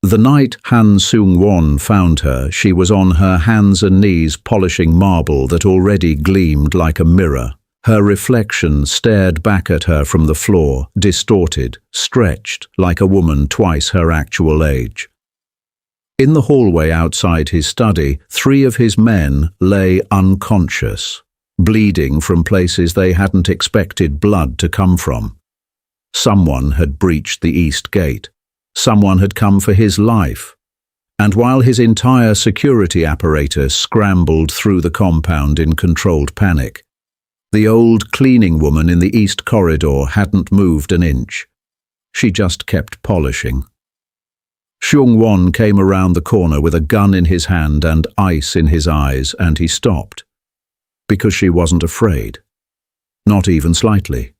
The night Seung-won found her, she was on her hands and knees polishing marble that already gleamed like a mirror. Her reflection stared back at her from the floor, distorted, stretched, like a woman twice her actual age. In the hallway outside his study, 3 of his men lay unconscious, bleeding from places they hadn't expected blood to come from. Someone had breached the east gate. Someone had come for his life. And while his entire security apparatus scrambled through the compound in controlled panic, the old cleaning woman in the east corridor hadn't moved an inch. She just kept polishing. Seung-won came around the corner with a gun in his hand and ice in his eyes, and he stopped. Because she wasn't afraid. Not even slightly.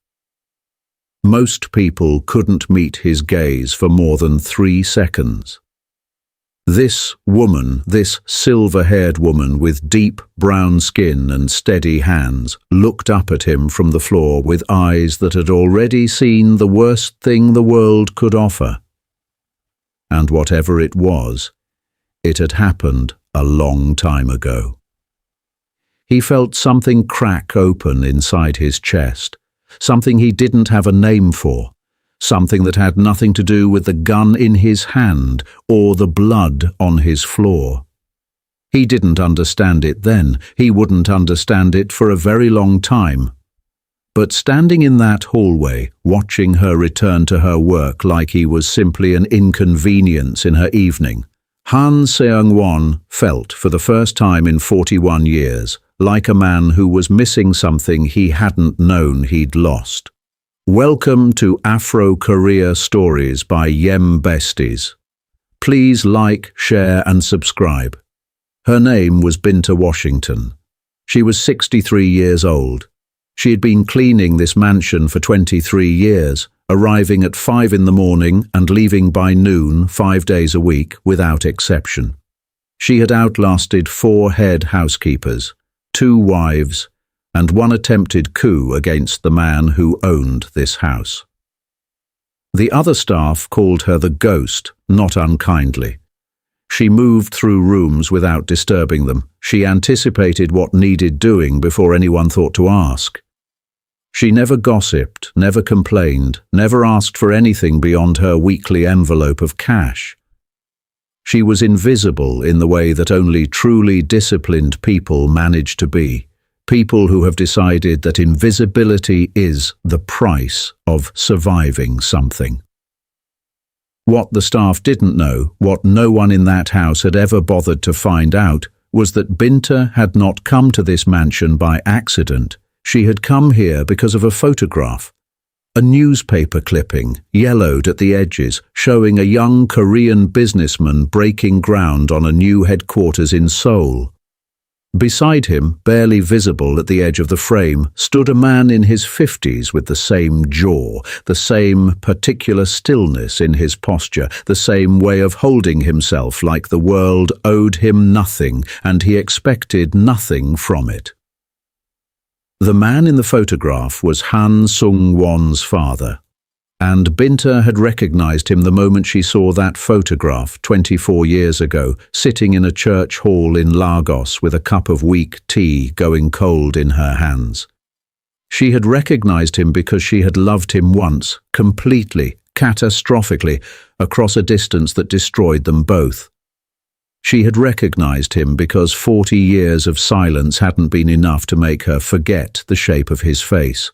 Most people couldn't meet his gaze for more than 3 seconds. This woman, this silver-haired woman with deep brown skin and steady hands, looked up at him from the floor with eyes that had already seen the worst thing the world could offer. And whatever it was, it had happened a long time ago. He felt something crack open inside his chest, something he didn't have a name for. Something that had nothing to do with the gun in his hand or the blood on his floor. He didn't understand it then. He wouldn't understand it for a very long time. But standing in that hallway, watching her return to her work like he was simply an inconvenience in her evening, Seung-won felt for the first time in 41 years like a man who was missing something he hadn't known he'd lost. Welcome to Afro Korea Stories by Yem Besties. Please like, share and subscribe. Her name was Binta Washington. She was 63 years old. She had been cleaning this mansion for 23 years, arriving at 5 in the morning and leaving by noon 5 days a week without exception. She had outlasted 4 head housekeepers, 2 wives, and 1 attempted coup against the man who owned this house. The other staff called her the ghost, not unkindly. She moved through rooms without disturbing them. She anticipated what needed doing before anyone thought to ask. She never gossiped, never complained, never asked for anything beyond her weekly envelope of cash. She was invisible in the way that only truly disciplined people manage to be. People who have decided that invisibility is the price of surviving something. What the staff didn't know, what no one in that house had ever bothered to find out, was that Binta had not come to this mansion by accident. She had come here because of a photograph. A newspaper clipping, yellowed at the edges, showing a young Korean businessman breaking ground on a new headquarters in Seoul. Beside him, barely visible at the edge of the frame, stood a man in his 50s with the same jaw, the same particular stillness in his posture, the same way of holding himself like the world owed him nothing and he expected nothing from it. The man in the photograph was Seung-won's father, and Binta had recognized him the moment she saw that photograph 24 years ago, sitting in a church hall in Lagos with a cup of weak tea going cold in her hands. She had recognized him because she had loved him once, completely, catastrophically, across a distance that destroyed them both. She had recognized him because 40 years of silence hadn't been enough to make her forget the shape of his face.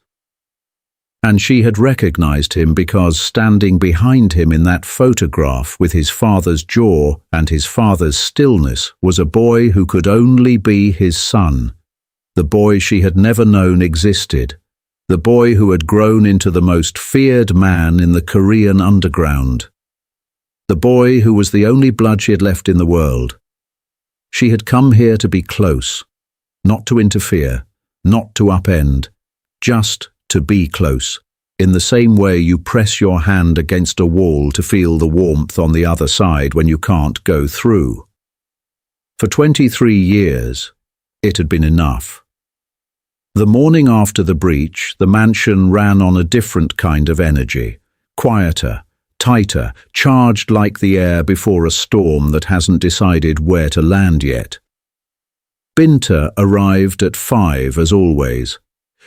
And she had recognized him because standing behind him in that photograph with his father's jaw and his father's stillness was a boy who could only be his son, the boy she had never known existed, the boy who had grown into the most feared man in the Korean underground, the boy who was the only blood she had left in the world. She had come here to be close, not to interfere, not to upend, just to be close, in the same way you press your hand against a wall to feel the warmth on the other side when you can't go through. For 23 years, it had been enough. The morning after the breach, the mansion ran on a different kind of energy, quieter, tighter, charged like the air before a storm that hasn't decided where to land yet. Binta arrived at 5 as always.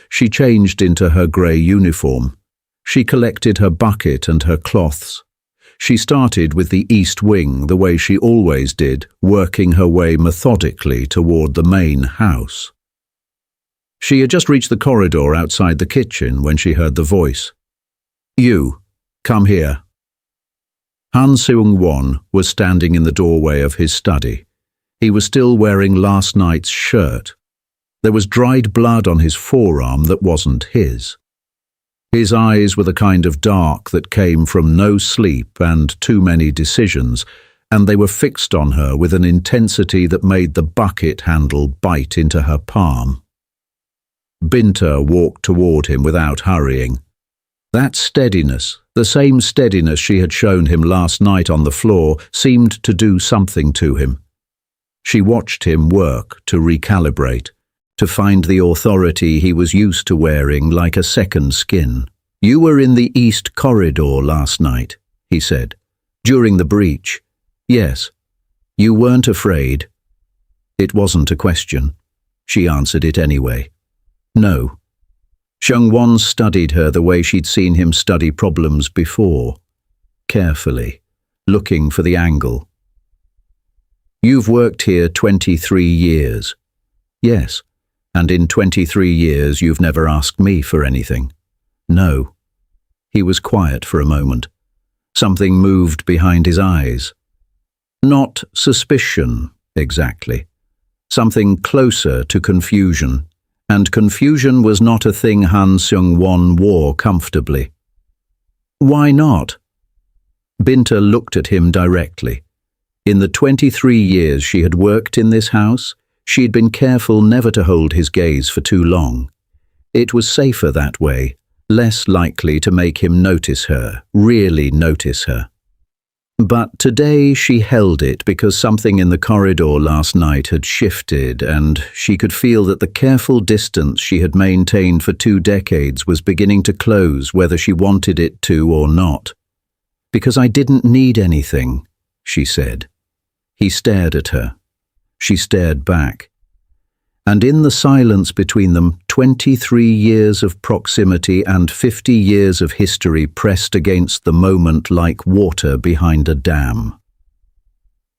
She changed into her grey uniform. She collected her bucket and her cloths. She started with the east wing the way she always did, working her way methodically toward the main house. She had just reached the corridor outside the kitchen when she heard the voice. "You, come here." Seung-won was standing in the doorway of his study. He was still wearing last night's shirt. There was dried blood on his forearm that wasn't his. His eyes were the kind of dark that came from no sleep and too many decisions, and they were fixed on her with an intensity that made the bucket handle bite into her palm. Binta walked toward him without hurrying. That steadiness, the same steadiness she had shown him last night on the floor, seemed to do something to him. She watched him work to recalibrate, to find the authority he was used to wearing like a second skin. "You were in the east corridor last night," he said. "During the breach. Yes. You weren't afraid." It wasn't a question. She answered it anyway. No. Seung-won studied her the way she'd seen him study problems before, carefully, looking for the angle. "You've worked here 23 years. Yes, and in 23 years you've never asked me for anything." No. He was quiet for a moment. Something moved behind his eyes. Not suspicion, exactly. Something closer to confusion. And confusion was not a thing Seung-won wore comfortably. "Why not?" Binta looked at him directly. In the 23 years she had worked in this house, she had been careful never to hold his gaze for too long. It was safer that way, less likely to make him notice her, really notice her. But today she held it because something in the corridor last night had shifted, and she could feel that the careful distance she had maintained for 2 decades was beginning to close whether she wanted it to or not. "Because I didn't need anything," she said. He stared at her. She stared back. And in the silence between them, 23 years of proximity and 50 years of history pressed against the moment like water behind a dam.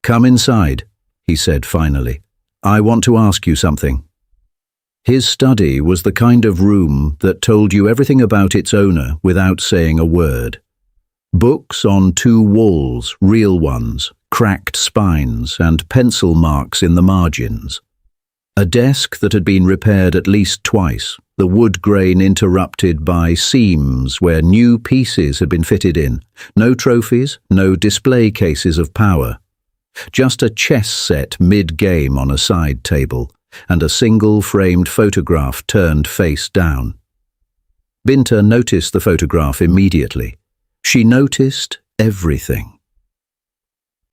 "Come inside," he said finally. "I want to ask you something." His study was the kind of room that told you everything about its owner without saying a word. Books on 2 walls, real ones, cracked spines, and pencil marks in the margins. A desk that had been repaired at least twice, the wood grain interrupted by seams where new pieces had been fitted in. No trophies, no display cases of power. Just a chess set mid-game on a side table, and a single framed photograph turned face down. Binta noticed the photograph immediately. She noticed everything.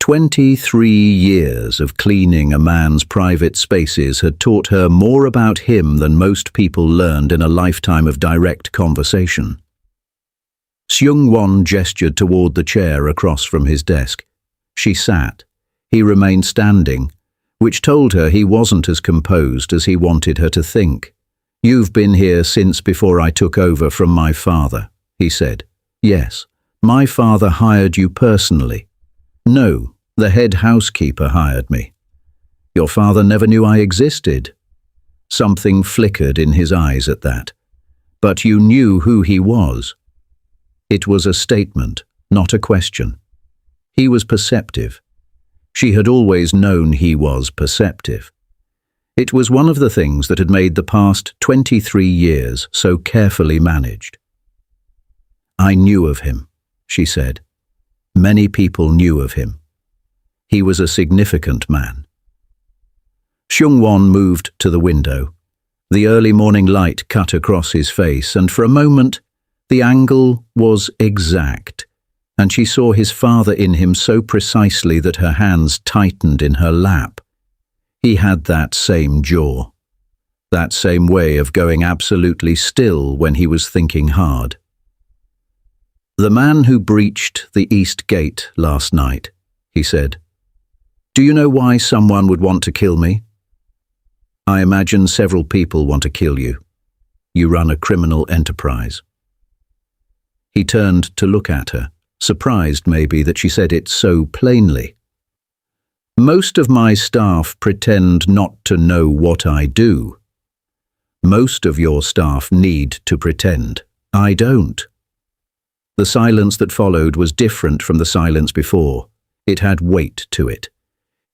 23 years of cleaning a man's private spaces had taught her more about him than most people learned in a lifetime of direct conversation. Seung-won gestured toward the chair across from his desk. She sat. He remained standing, which told her he wasn't as composed as he wanted her to think. "You've been here since before I took over from my father," he said. "Yes, my father hired you personally." "No. The head housekeeper hired me." "Your father never knew I existed." Something flickered in his eyes at that. "But you knew who he was." It was a statement, not a question. He was perceptive. She had always known he was perceptive. It was one of the things that had made the past 23 years so carefully managed. "I knew of him," she said. "Many people knew of him. He was a significant man." Seung-won moved to the window. The early morning light cut across his face, and for a moment the angle was exact, and she saw his father in him so precisely that her hands tightened in her lap. He had that same jaw, that same way of going absolutely still when he was thinking hard. "The man who breached the east gate last night," he said. "Do you know why someone would want to kill me? I imagine several people want to kill you. You run a criminal enterprise." He turned to look at her, surprised maybe that she said it so plainly. "Most of my staff pretend not to know what I do. Most of your staff need to pretend. I don't." The silence that followed was different from the silence before. It had weight to it.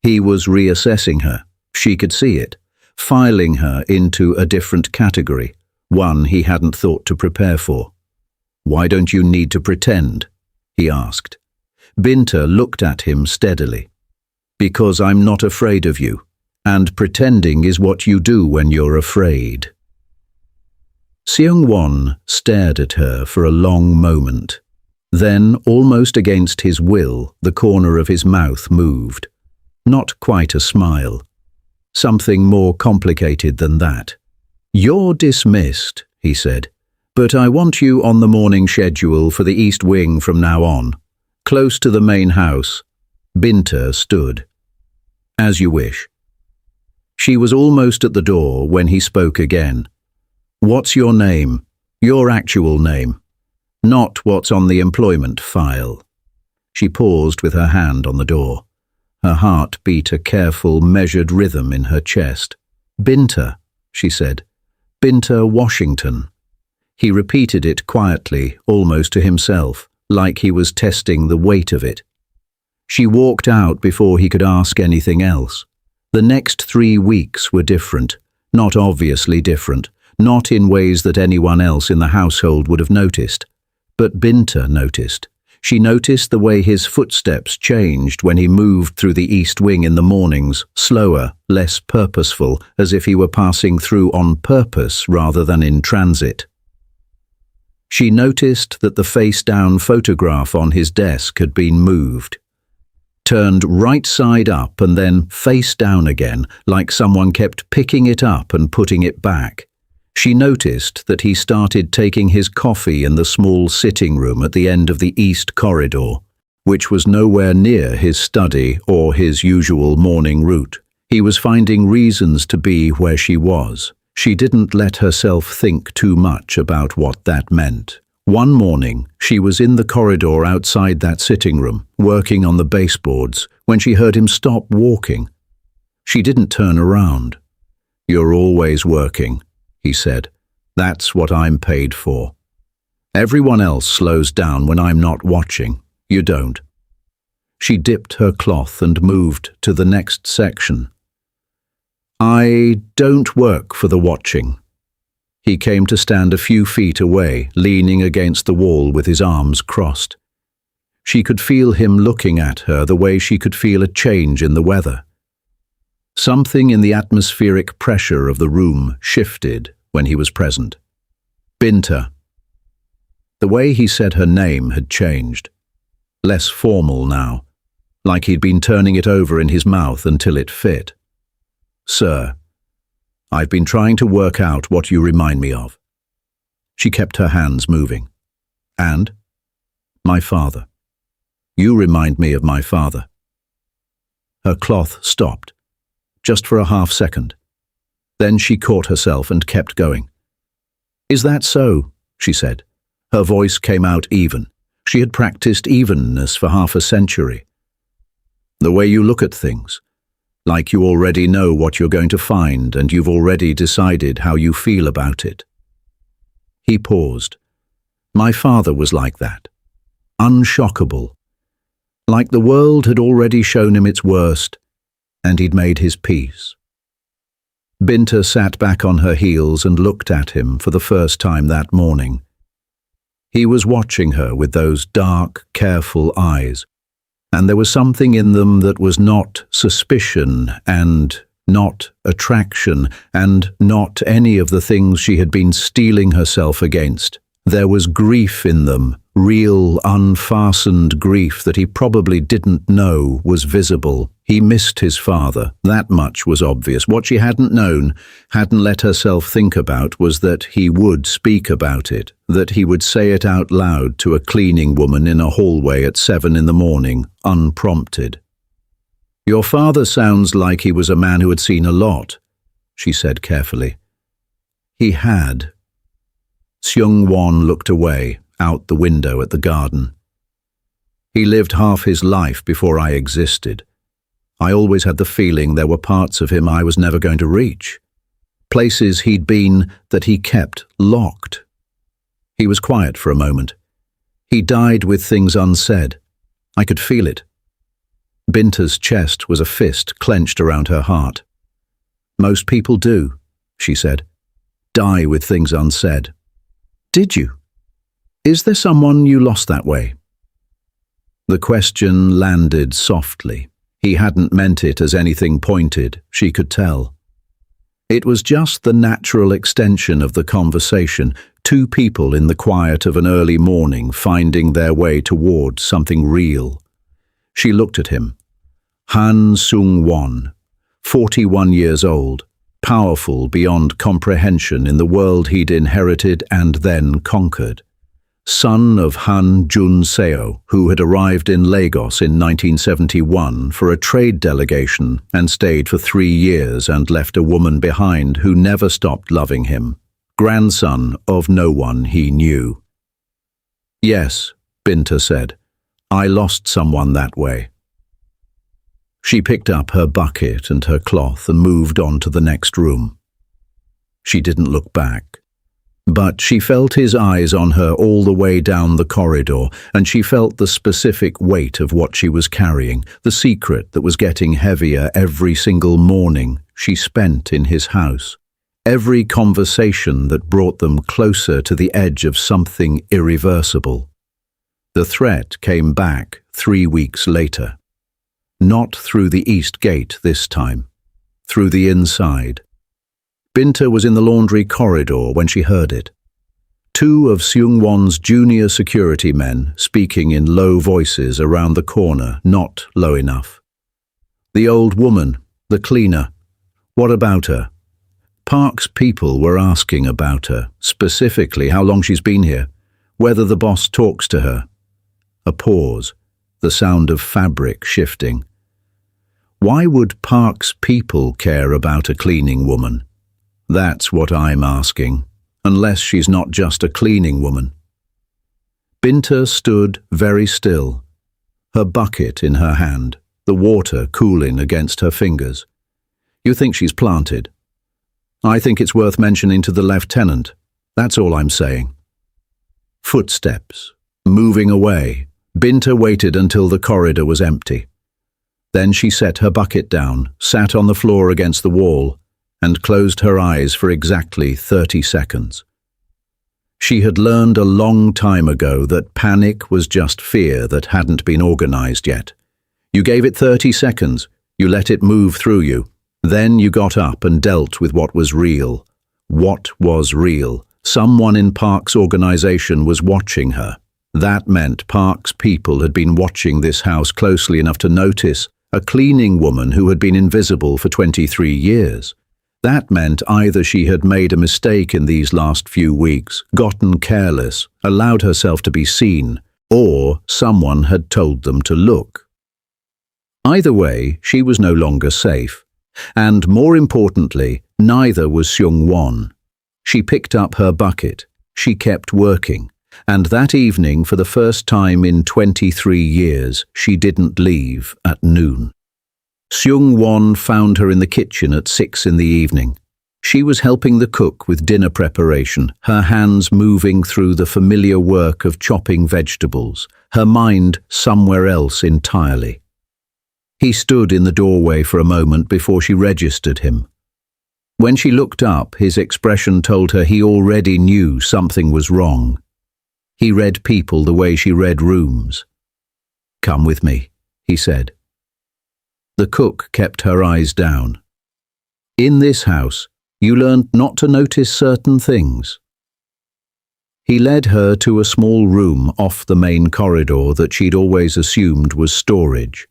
He was reassessing her. She could see it, filing her into a different category, one he hadn't thought to prepare for. "Why don't you need to pretend?" he asked. Binta looked at him steadily. "Because I'm not afraid of you, and pretending is what you do when you're afraid." Seung-won stared at her for a long moment. Then, almost against his will, the corner of his mouth moved. Not quite a smile. Something more complicated than that. "You're dismissed," he said, "but I want you on the morning schedule for the East Wing from now on, close to the main house." Binta stood. "As you wish." She was almost at the door when he spoke again. "What's your name? Your actual name. Not what's on the employment file." She paused with her hand on the door. Her heart beat a careful, measured rhythm in her chest. "Binta," she said. "Binta Washington." He repeated it quietly, almost to himself, like he was testing the weight of it. She walked out before he could ask anything else. The next 3 weeks were different, not obviously different, not in ways that anyone else in the household would have noticed. But Binta noticed. She noticed the way his footsteps changed when he moved through the East Wing in the mornings, slower, less purposeful, as if he were passing through on purpose rather than in transit. She noticed that the face-down photograph on his desk had been moved. Turned right side up and then face down again, like someone kept picking it up and putting it back. She noticed that he started taking his coffee in the small sitting room at the end of the east corridor, which was nowhere near his study or his usual morning route. He was finding reasons to be where she was. She didn't let herself think too much about what that meant. One morning, she was in the corridor outside that sitting room, working on the baseboards, when she heard him stop walking. She didn't turn around. "You're always working," he said. "That's what I'm paid for. Everyone else slows down when I'm not watching. You don't." She dipped her cloth and moved to the next section. "I don't work for the watching." He came to stand a few feet away, leaning against the wall with his arms crossed. She could feel him looking at her the way she could feel a change in the weather. Something in the atmospheric pressure of the room shifted when he was present. "Binta." The way he said her name had changed. Less formal now, like he'd been turning it over in his mouth until it fit. "Sir, I've been trying to work out what you remind me of." She kept her hands moving. "And?" "My father. You remind me of my father." Her cloth stopped, just for a half second. Then she caught herself and kept going. "Is that so?" she said. Her voice came out even. She had practiced evenness for half a century. "The way you look at things, like you already know what you're going to find and you've already decided how you feel about it." He paused. "My father was like that. Unshockable. Like the world had already shown him its worst, and he'd made his peace." Binta sat back on her heels and looked at him for the first time that morning. He was watching her with those dark, careful eyes, and there was something in them that was not suspicion and not attraction and not any of the things she had been steeling herself against. There was grief in them, Real, unfastened grief that he probably didn't know was visible. He missed his father. That much was obvious. What she hadn't known, hadn't let herself think about, was that he would speak about it, that he would say it out loud to a cleaning woman in a hallway at 7 in the morning, unprompted. "Your father sounds like he was a man who had seen a lot," she said carefully. He had. Seung-won looked away, out the window at the garden. "He lived half his life before I existed. I always had the feeling there were parts of him I was never going to reach. Places he'd been that he kept locked." He was quiet for a moment. "He died with things unsaid. I could feel it." Binta's chest was a fist clenched around her heart. "Most people do," she said. "Die with things unsaid." "Did you? Is there someone you lost that way?" The question landed softly. He hadn't meant it as anything pointed, she could tell. It was just the natural extension of the conversation, two people in the quiet of an early morning finding their way toward something real. She looked at him. Han Seung-won, 41 years old, powerful beyond comprehension in the world he'd inherited and then conquered. Son of Han Jun-seo, who had arrived in Lagos in 1971 for a trade delegation and stayed for 3 years and left a woman behind who never stopped loving him. Grandson of no one he knew. "Yes," Binta said, "I lost someone that way." She picked up her bucket and her cloth and moved on to the next room. She didn't look back. But she felt his eyes on her all the way down the corridor, and she felt the specific weight of what she was carrying, the secret that was getting heavier every single morning she spent in his house, every conversation that brought them closer to the edge of something irreversible. The threat came back 3 weeks later. Not through the east gate this time, through the inside. Binta was in the laundry corridor when she heard it. 2 of Seung-won's junior security men speaking in low voices around the corner, not low enough. "The old woman, the cleaner. What about her?" Park's people were asking about her, specifically how long she's been here, whether the boss talks to her. A pause, the sound of fabric shifting. Why would Park's people care about a cleaning woman? That's what I'm asking, unless she's not just a cleaning woman. Binta stood very still, her bucket in her hand, the water cooling against her fingers. "You think she's planted? I think it's worth mentioning to the lieutenant. That's all I'm saying." Footsteps, moving away. Binta waited until the corridor was empty. Then she set her bucket down, sat on the floor against the wall, and closed her eyes for exactly 30 seconds. She had learned a long time ago that panic was just fear that hadn't been organized yet. You gave it 30 seconds, you let it move through you. Then you got up and dealt with what was real. What was real? Someone in Park's organization was watching her. That meant Park's people had been watching this house closely enough to notice a cleaning woman who had been invisible for 23 years. That meant either she had made a mistake in these last few weeks, gotten careless, allowed herself to be seen, or someone had told them to look. Either way, she was no longer safe. And more importantly, neither was Seung-won. She picked up her bucket. She kept working. And that evening, for the first time in 23 years, she didn't leave at noon. Seung-won found her in the kitchen at 6 in the evening. She was helping the cook with dinner preparation, her hands moving through the familiar work of chopping vegetables, her mind somewhere else entirely. He stood in the doorway for a moment before she registered him. When she looked up, his expression told her he already knew something was wrong. He read people the way she read rooms. "Come with me," he said. The cook kept her eyes down. "In this house, you learned not to notice certain things." He led her to a small room off the main corridor that she'd always assumed was storage.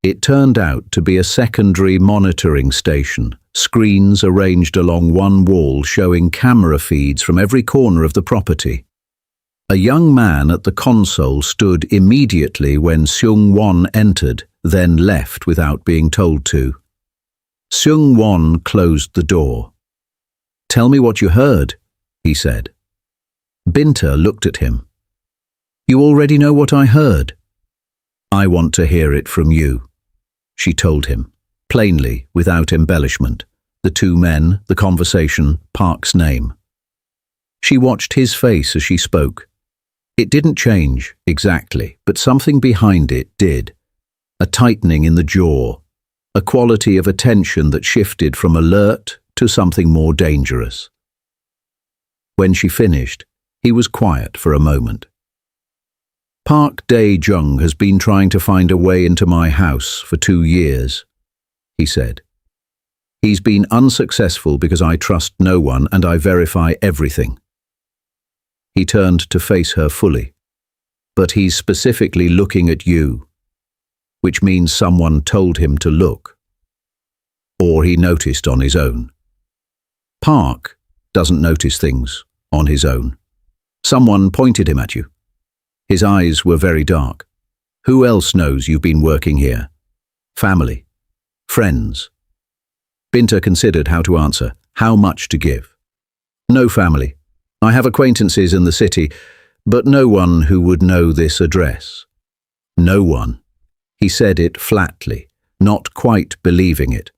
It turned out to be a secondary monitoring station, screens arranged along one wall showing camera feeds from every corner of the property. A young man at the console stood immediately when Seung-won entered, then left without being told to. Seung-won closed the door. "Tell me what you heard," he said. Binta looked at him. "You already know what I heard." "I want to hear it from you," she told him, plainly, without embellishment. The two men, the conversation, Park's name. She watched his face as she spoke. It didn't change, exactly, but something behind it did. A tightening in the jaw, a quality of attention that shifted from alert to something more dangerous. When she finished, he was quiet for a moment. "Park Dae-jung has been trying to find a way into my house for 2 years, he said. "He's been unsuccessful because I trust no one and I verify everything." He turned to face her fully. "But he's specifically looking at you, which means someone told him to look. Or he noticed on his own. Park doesn't notice things on his own. Someone pointed him at you. His eyes were very dark. Who else knows you've been working here? Family? Friends?" Binta considered how to answer, how much to give. "No family. I have acquaintances in the city, but no one who would know this address." "No one." He said it flatly, not quite believing it.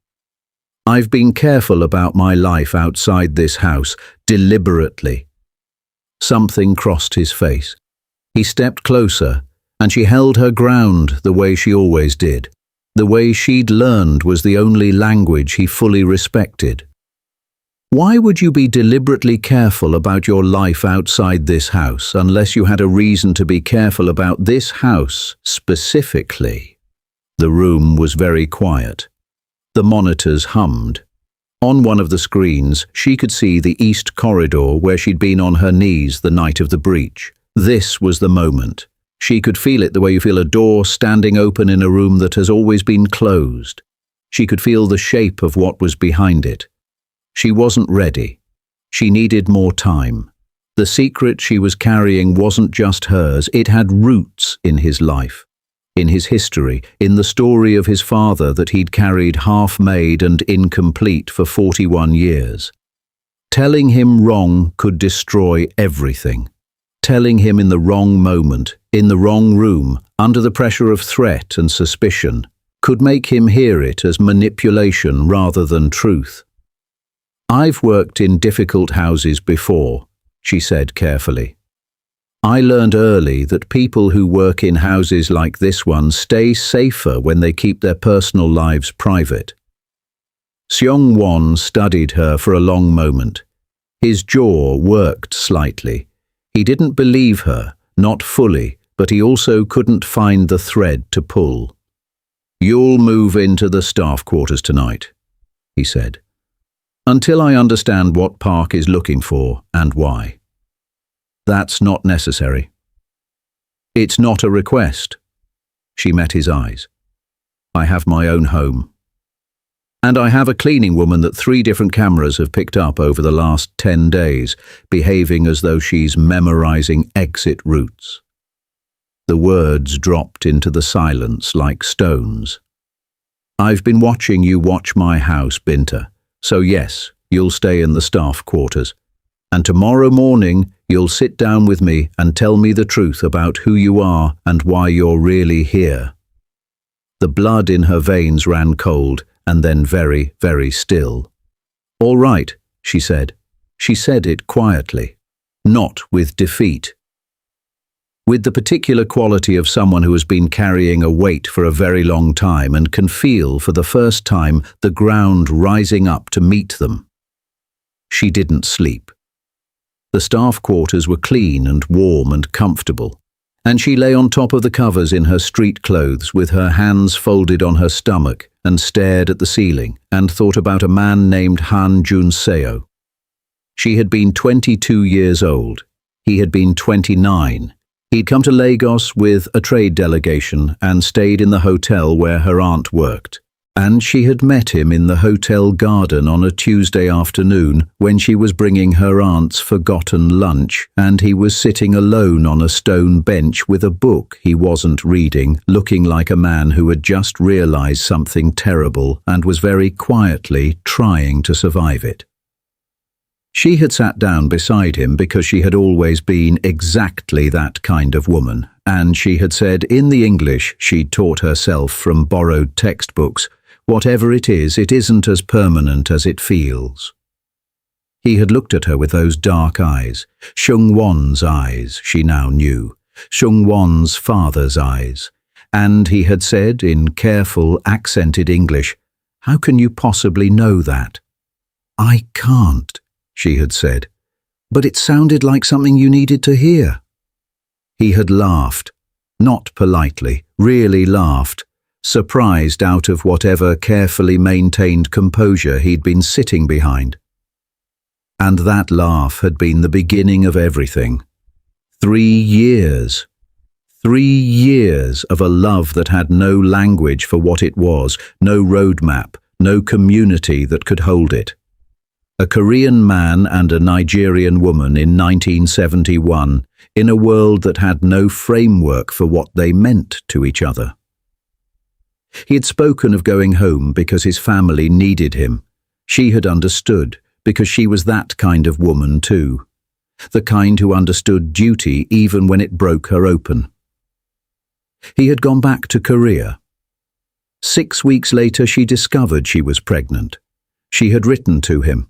"I've been careful about my life outside this house, deliberately." Something crossed his face. He stepped closer, and she held her ground the way she always did. The way she'd learned was the only language he fully respected. "Why would you be deliberately careful about your life outside this house unless you had a reason to be careful about this house specifically?" The room was very quiet. The monitors hummed. On one of the screens, she could see the east corridor where she'd been on her knees the night of the breach. This was the moment. She could feel it the way you feel a door standing open in a room that has always been closed. She could feel the shape of what was behind it. She wasn't ready. She needed more time. The secret she was carrying wasn't just hers, it had roots in his life, in his history, in the story of his father that he'd carried half-made and incomplete for 41 years. Telling him wrong could destroy everything. Telling him in the wrong moment, in the wrong room, under the pressure of threat and suspicion, could make him hear it as manipulation rather than truth. "I've worked in difficult houses before," she said carefully. "I learned early that people who work in houses like this one stay safer when they keep their personal lives private." Seung-won studied her for a long moment. His jaw worked slightly. He didn't believe her, not fully, but he also couldn't find the thread to pull. "You'll move into the staff quarters tonight," he said, "until I understand what Park is looking for and why." "That's not necessary." "It's not a request." She met his eyes. "I have my own home. And I have a cleaning woman that 3 different cameras have picked up over the last 10 days, behaving as though she's memorizing exit routes." The words dropped into the silence like stones. "I've been watching you watch my house, Binta. So yes, you'll stay in the staff quarters. And tomorrow morning, you'll sit down with me and tell me the truth about who you are and why you're really here." The blood in her veins ran cold and then very, very still. "All right," she said. She said it quietly, not with defeat. With the particular quality of someone who has been carrying a weight for a very long time and can feel for the first time the ground rising up to meet them. She didn't sleep. The staff quarters were clean and warm and comfortable, and she lay on top of the covers in her street clothes with her hands folded on her stomach and stared at the ceiling and thought about a man named Han Jun-seo. She had been 22 years old. He had been 29. He'd come to Lagos with a trade delegation and stayed in the hotel where her aunt worked. And she had met him in the hotel garden on a Tuesday afternoon when she was bringing her aunt's forgotten lunch, and he was sitting alone on a stone bench with a book he wasn't reading, looking like a man who had just realized something terrible and was very quietly trying to survive it. She had sat down beside him because she had always been exactly that kind of woman, and she had said in the English she'd taught herself from borrowed textbooks, "Whatever it isn't as permanent as it feels." He had looked at her with those dark eyes, Seung-won's eyes, she now knew, Seung-won's father's eyes, and he had said in careful, accented English, "How can you possibly know that?" "I can't," she had said, "but it sounded like something you needed to hear." He had laughed, not politely, really laughed, surprised out of whatever carefully maintained composure he'd been sitting behind. And that laugh had been the beginning of everything. 3 years. 3 years of a love that had no language for what it was, no roadmap, no community that could hold it. A Korean man and a Nigerian woman in 1971, in a world that had no framework for what they meant to each other. He had spoken of going home because his family needed him. She had understood, because she was that kind of woman too. The kind who understood duty even when it broke her open. He had gone back to Korea. 6 weeks later she discovered she was pregnant. She had written to him.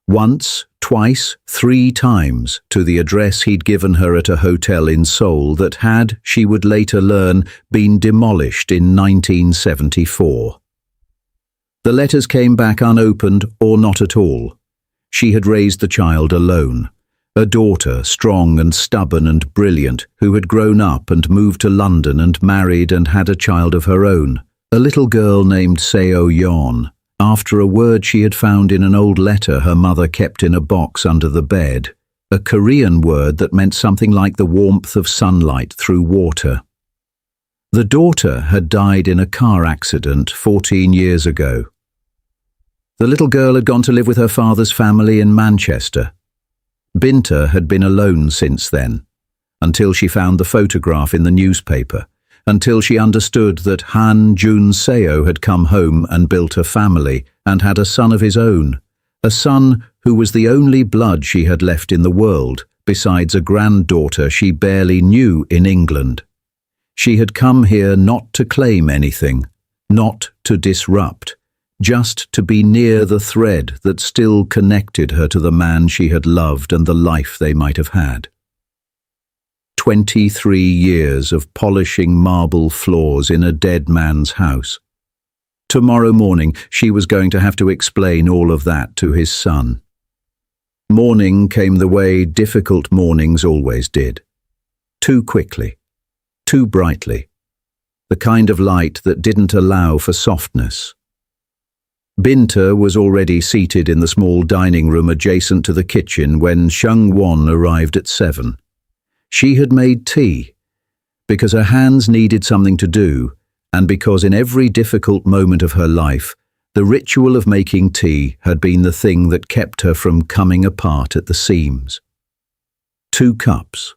Once, twice, 3 times, to the address he'd given her at a hotel in Seoul that had, she would later learn, been demolished in 1974. The letters came back unopened or not at all. She had raised the child alone, a daughter strong and stubborn and brilliant who had grown up and moved to London and married and had a child of her own, a little girl named Seung-won, after a word she had found in an old letter her mother kept in a box under the bed, a Korean word that meant something like the warmth of sunlight through water. The daughter had died in a car accident 14 years ago. The little girl had gone to live with her father's family in Manchester. Binta had been alone since then, until she found the photograph in the newspaper, until she understood that Han Jun-seo had come home and built a family and had a son of his own, a son who was the only blood she had left in the world, besides a granddaughter she barely knew in England. She had come here not to claim anything, not to disrupt, just to be near the thread that still connected her to the man she had loved and the life they might have had. 23 years of polishing marble floors in a dead man's house. Tomorrow morning she was going to have to explain all of that to his son. Morning came the way difficult mornings always did. Too quickly, too brightly, the kind of light that didn't allow for softness. Binta was already seated in the small dining room adjacent to the kitchen when Seung-won arrived at 7. She had made tea, because her hands needed something to do, and because in every difficult moment of her life, the ritual of making tea had been the thing that kept her from coming apart at the seams. 2 cups.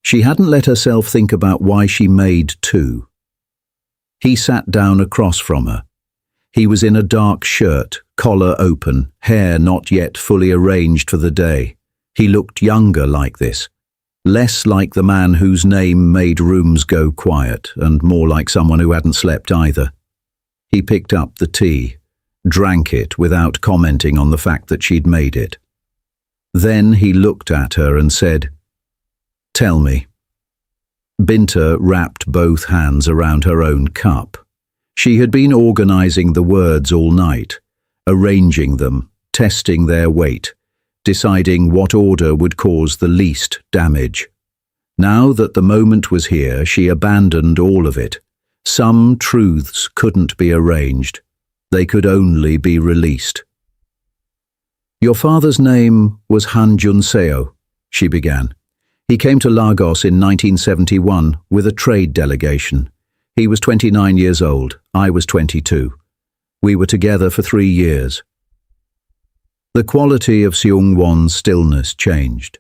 She hadn't let herself think about why she made 2. He sat down across from her. He was in a dark shirt, collar open, hair not yet fully arranged for the day. He looked younger like this. Less like the man whose name made rooms go quiet, and more like someone who hadn't slept either. He picked up the tea, drank it without commenting on the fact that she'd made it. Then he looked at her and said, "Tell me." Binta wrapped both hands around her own cup. She had been organizing the words all night, arranging them, testing their weight, deciding what order would cause the least damage. Now that the moment was here, she abandoned all of it. Some truths couldn't be arranged. They could only be released. "Your father's name was Han Jun-seo," she began. He came to Lagos in 1971 with a trade delegation. He was 29 years old, I was 22. We were together for 3 years. The quality of Seung-won's stillness changed.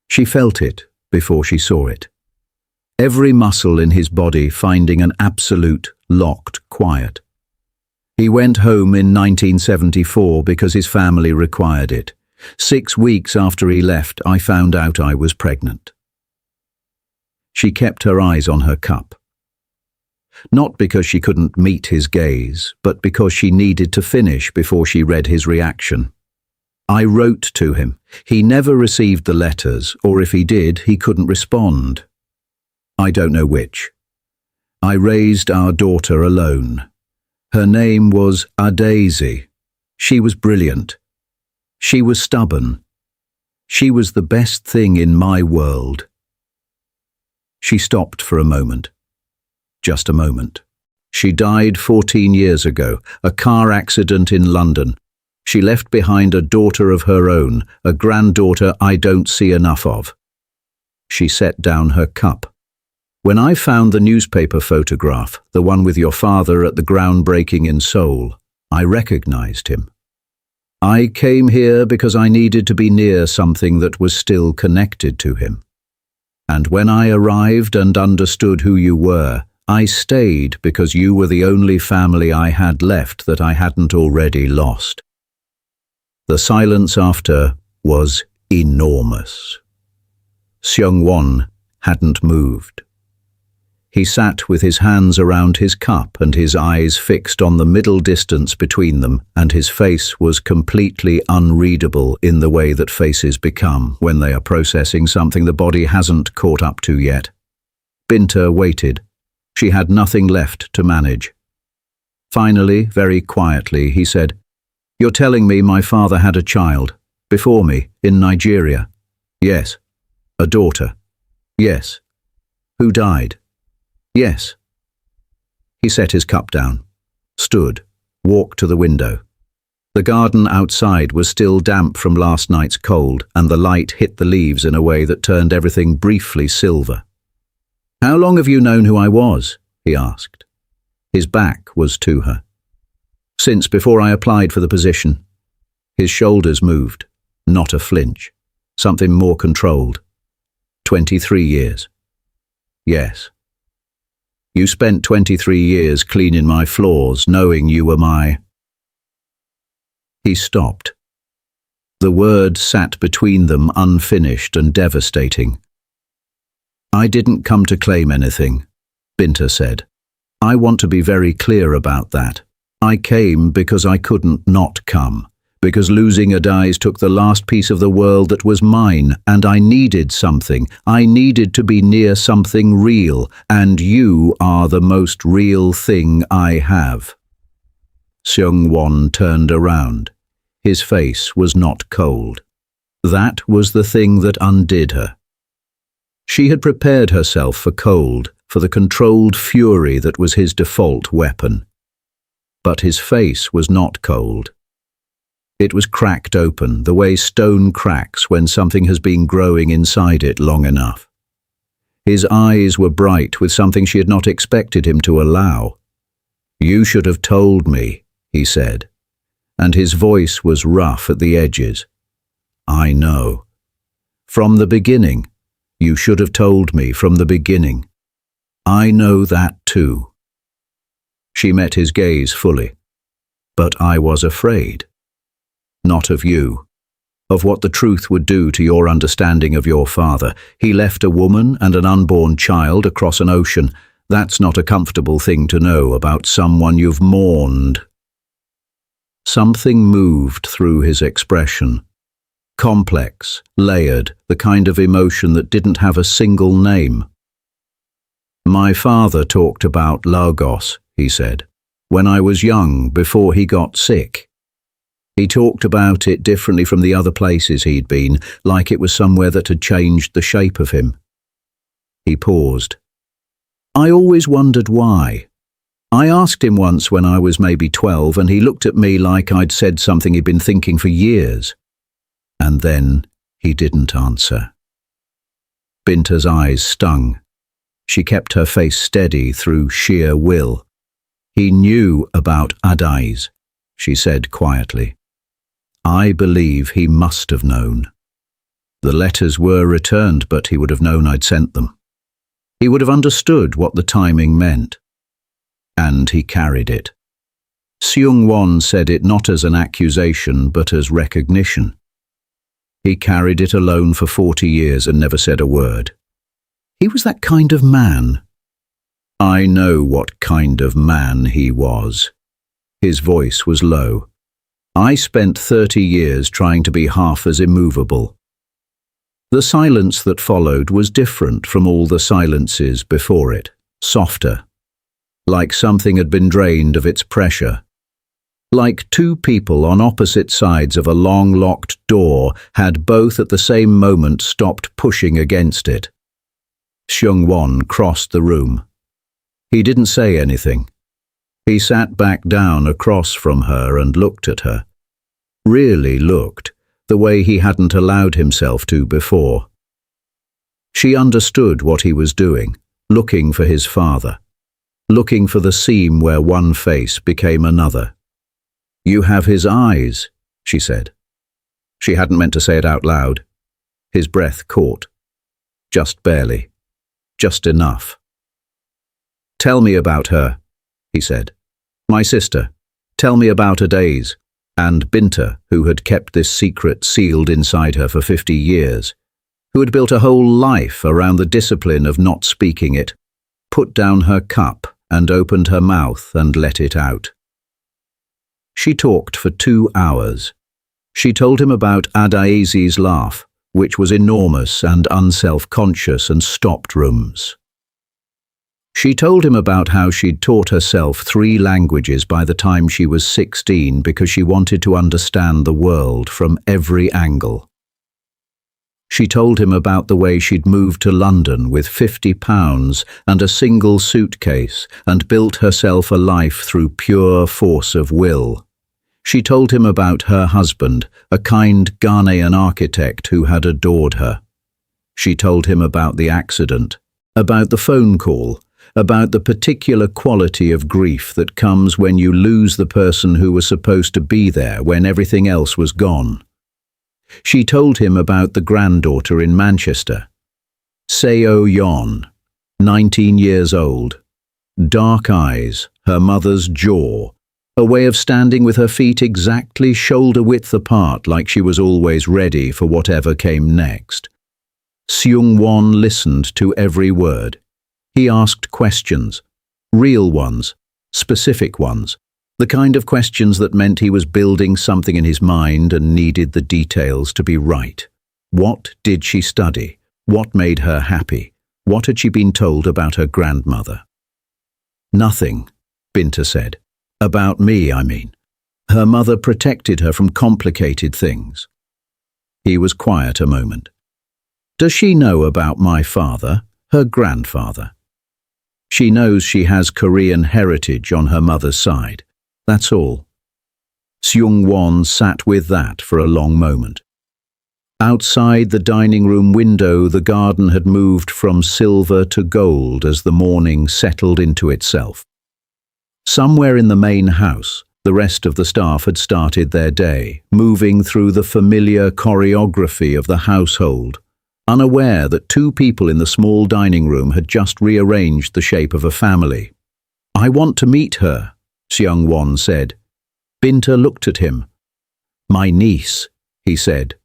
She felt it before she saw it. Every muscle in his body finding an absolute, locked quiet. He went home in 1974 because his family required it. 6 weeks after he left, I found out I was pregnant. She kept her eyes on her cup. Not because she couldn't meet his gaze, but because she needed to finish before she read his reaction. I wrote to him. He never received the letters, or if he did, he couldn't respond. I don't know which. I raised our daughter alone. Her name was Adversary. She was brilliant. She was stubborn. She was the best thing in my world. She stopped for a moment. Just a moment. She died 14 years ago, a car accident in London. She left behind a daughter of her own, a granddaughter I don't see enough of. She set down her cup. When I found the newspaper photograph, the one with your father at the groundbreaking in Seoul, I recognized him. I came here because I needed to be near something that was still connected to him. And when I arrived and understood who you were, I stayed because you were the only family I had left that I hadn't already lost. The silence after was enormous. Seung-won hadn't moved. He sat with his hands around his cup and his eyes fixed on the middle distance between them, and his face was completely unreadable in the way that faces become when they are processing something the body hasn't caught up to yet. Binta waited. She had nothing left to manage. Finally, very quietly, he said, "You're telling me my father had a child, before me, in Nigeria?" "Yes." "A daughter?" "Yes." "Who died?" "Yes." He set his cup down, stood, walked to the window. The garden outside was still damp from last night's cold, and the light hit the leaves in a way that turned everything briefly silver. "How long have you known who I was?" he asked. His back was to her. "Since before I applied for the position." His shoulders moved, not a flinch, something more controlled. 23 years. "Yes." "You spent 23 years cleaning my floors, knowing you were my—" He stopped. The word sat between them unfinished and devastating. "I didn't come to claim anything," Binta said. "I want to be very clear about that. I came because I couldn't not come, because losing Adais took the last piece of the world that was mine, and I needed something. I needed to be near something real, and you are the most real thing I have." Seung-won turned around. His face was not cold. That was the thing that undid her. She had prepared herself for cold, for the controlled fury that was his default weapon. But his face was not cold. It was cracked open, the way stone cracks when something has been growing inside it long enough. His eyes were bright with something she had not expected him to allow. "You should have told me," he said, and his voice was rough at the edges. "I know. From the beginning. You should have told me from the beginning. I know that too." She met his gaze fully. "But I was afraid. Not of you. Of what the truth would do to your understanding of your father. He left a woman and an unborn child across an ocean. That's not a comfortable thing to know about someone you've mourned." Something moved through his expression. Complex, layered, the kind of emotion that didn't have a single name. "My father talked about Lagos," he said, "when I was young, before he got sick. He talked about it differently from the other places he'd been, like it was somewhere that had changed the shape of him." He paused. "I always wondered why. I asked him once when I was maybe 12, and he looked at me like I'd said something he'd been thinking for years. And then he didn't answer. Binta's eyes stung. She kept her face steady through sheer will. "He knew about adversary," she said quietly. "I believe he must have known. The letters were returned, but he would have known I'd sent them. He would have understood what the timing meant. And he carried it." Seung-won said it not as an accusation, but as recognition. He carried it alone for 40 years and never said a word. He was that kind of man. I know what kind of man he was. His voice was low. I spent 30 years trying to be half as immovable. The silence that followed was different from all the silences before it, softer, like something had been drained of its pressure. Like two people on opposite sides of a long locked door had both at the same moment stopped pushing against it. Seung-won crossed the room. He didn't say anything. He sat back down across from her and looked at her. Really looked, the way he hadn't allowed himself to before. She understood what he was doing, looking for his father, looking for the seam where one face became another. "You have his eyes," she said. She hadn't meant to say it out loud. His breath caught. Just barely. Just enough. "Tell me about her," he said. "My sister. Tell me about her days." And Binta, who had kept this secret sealed inside her for 50 years, who had built a whole life around the discipline of not speaking it, put down her cup and opened her mouth and let it out. She talked for 2 hours. She told him about adversary's laugh, which was enormous and unself-conscious and stopped rooms. She told him about how she'd taught herself 3 languages by the time she was 16 because she wanted to understand the world from every angle. She told him about the way she'd moved to London with £50 and a single suitcase and built herself a life through pure force of will. She told him about her husband, a kind Ghanaian architect who had adored her. She told him about the accident, about the phone call, about the particular quality of grief that comes when you lose the person who was supposed to be there when everything else was gone. She told him about the granddaughter in Manchester, Seung-won, 19 years old, dark eyes, her mother's jaw, a way of standing with her feet exactly shoulder-width apart like she was always ready for whatever came next. Seung-won listened to every word. He asked questions, real ones, specific ones, the kind of questions that meant he was building something in his mind and needed the details to be right. What did she study? What made her happy? What had she been told about her grandmother? "Nothing," Binta said. "About me, I mean. Her mother protected her from complicated things." He was quiet a moment. "Does she know about my father, her grandfather?" "She knows she has Korean heritage on her mother's side. That's all." Seung-won sat with that for a long moment. Outside the dining room window, the garden had moved from silver to gold as the morning settled into itself. Somewhere in the main house, the rest of the staff had started their day, moving through the familiar choreography of the household, unaware that 2 people in the small dining room had just rearranged the shape of a family. "I want to meet her," Seung-won said. Binta looked at him. "My niece," he said.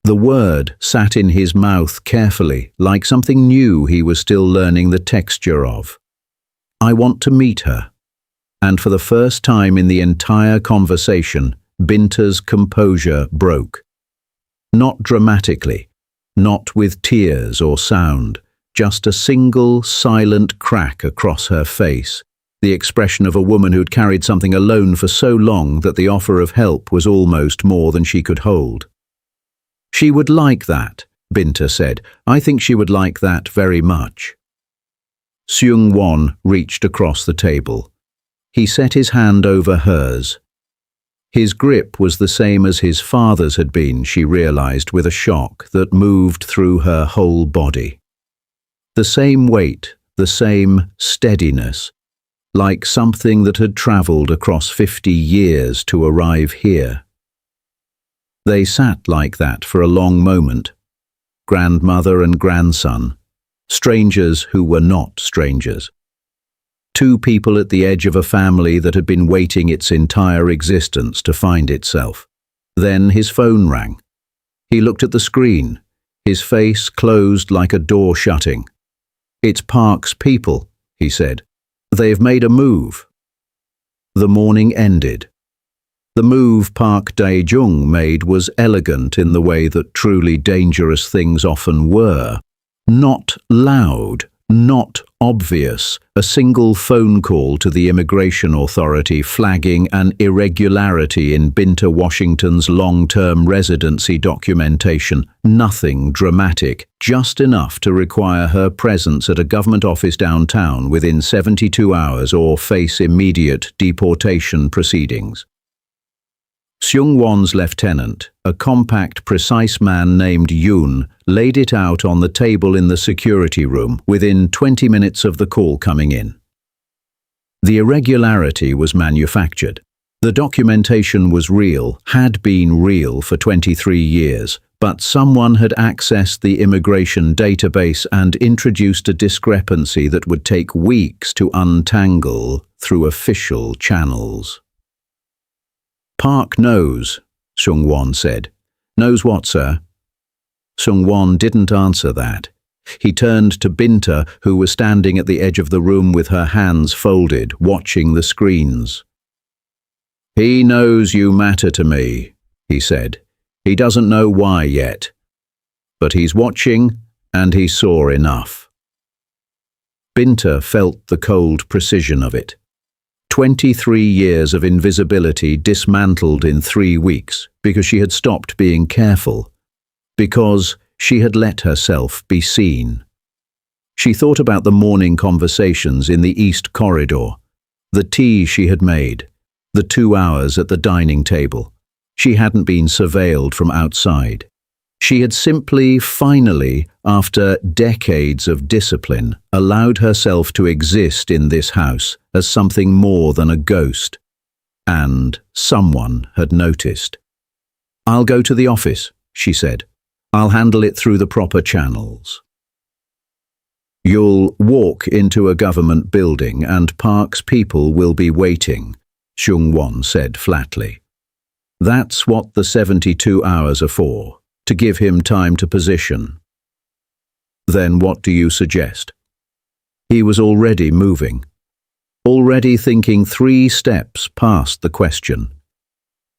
The word sat in his mouth carefully, like something new he was still learning the texture of. "I want to meet her." And for the first time in the entire conversation, Binta's composure broke. Not dramatically, not with tears or sound, just a single silent crack across her face, the expression of a woman who'd carried something alone for so long that the offer of help was almost more than she could hold. "She would like that," Binta said. "I think she would like that very much." Seung-won reached across the table. He set his hand over hers. His grip was the same as his father's had been, she realized with a shock that moved through her whole body. The same weight, the same steadiness, like something that had travelled across 50 years to arrive here. They sat like that for a long moment, grandmother and grandson, strangers who were not strangers. Two people at the edge of a family that had been waiting its entire existence to find itself. Then his phone rang. He looked at the screen, his face closed like a door shutting. "It's Park's people," he said. "They've made a move." The morning ended. The move Park Dae-jung made was elegant in the way that truly dangerous things often were. Not loud, not obvious, a single phone call to the immigration authority flagging an irregularity in Binta Washington's long-term residency documentation. Nothing dramatic, just enough to require her presence at a government office downtown within 72 hours or face immediate deportation proceedings. Seung-won's lieutenant, a compact, precise man named Yoon, laid it out on the table in the security room within 20 minutes of the call coming in. The irregularity was manufactured. The documentation was real, had been real for 23 years, but someone had accessed the immigration database and introduced a discrepancy that would take weeks to untangle through official channels. "Park knows," Seung-won said. "Knows what, sir?" Seung-won didn't answer that. He turned to Binta, who was standing at the edge of the room with her hands folded, watching the screens. "He knows you matter to me," he said. "He doesn't know why yet. But he's watching, and he saw enough." Binta felt the cold precision of it. 23 years of invisibility dismantled in 3 weeks because she had stopped being careful, because she had let herself be seen. She thought about the morning conversations in the East Corridor, the tea she had made, the 2 hours at the dining table. She hadn't been surveilled from outside. She had simply, finally, after decades of discipline, allowed herself to exist in this house as something more than a ghost. And someone had noticed. "I'll go to the office," she said. "I'll handle it through the proper channels." "You'll walk into a government building and Park's people will be waiting," Seung-won said flatly. "That's what the 72 hours are for. To give him time to position." "Then what do you suggest?" He was already moving, already thinking 3 steps past the question.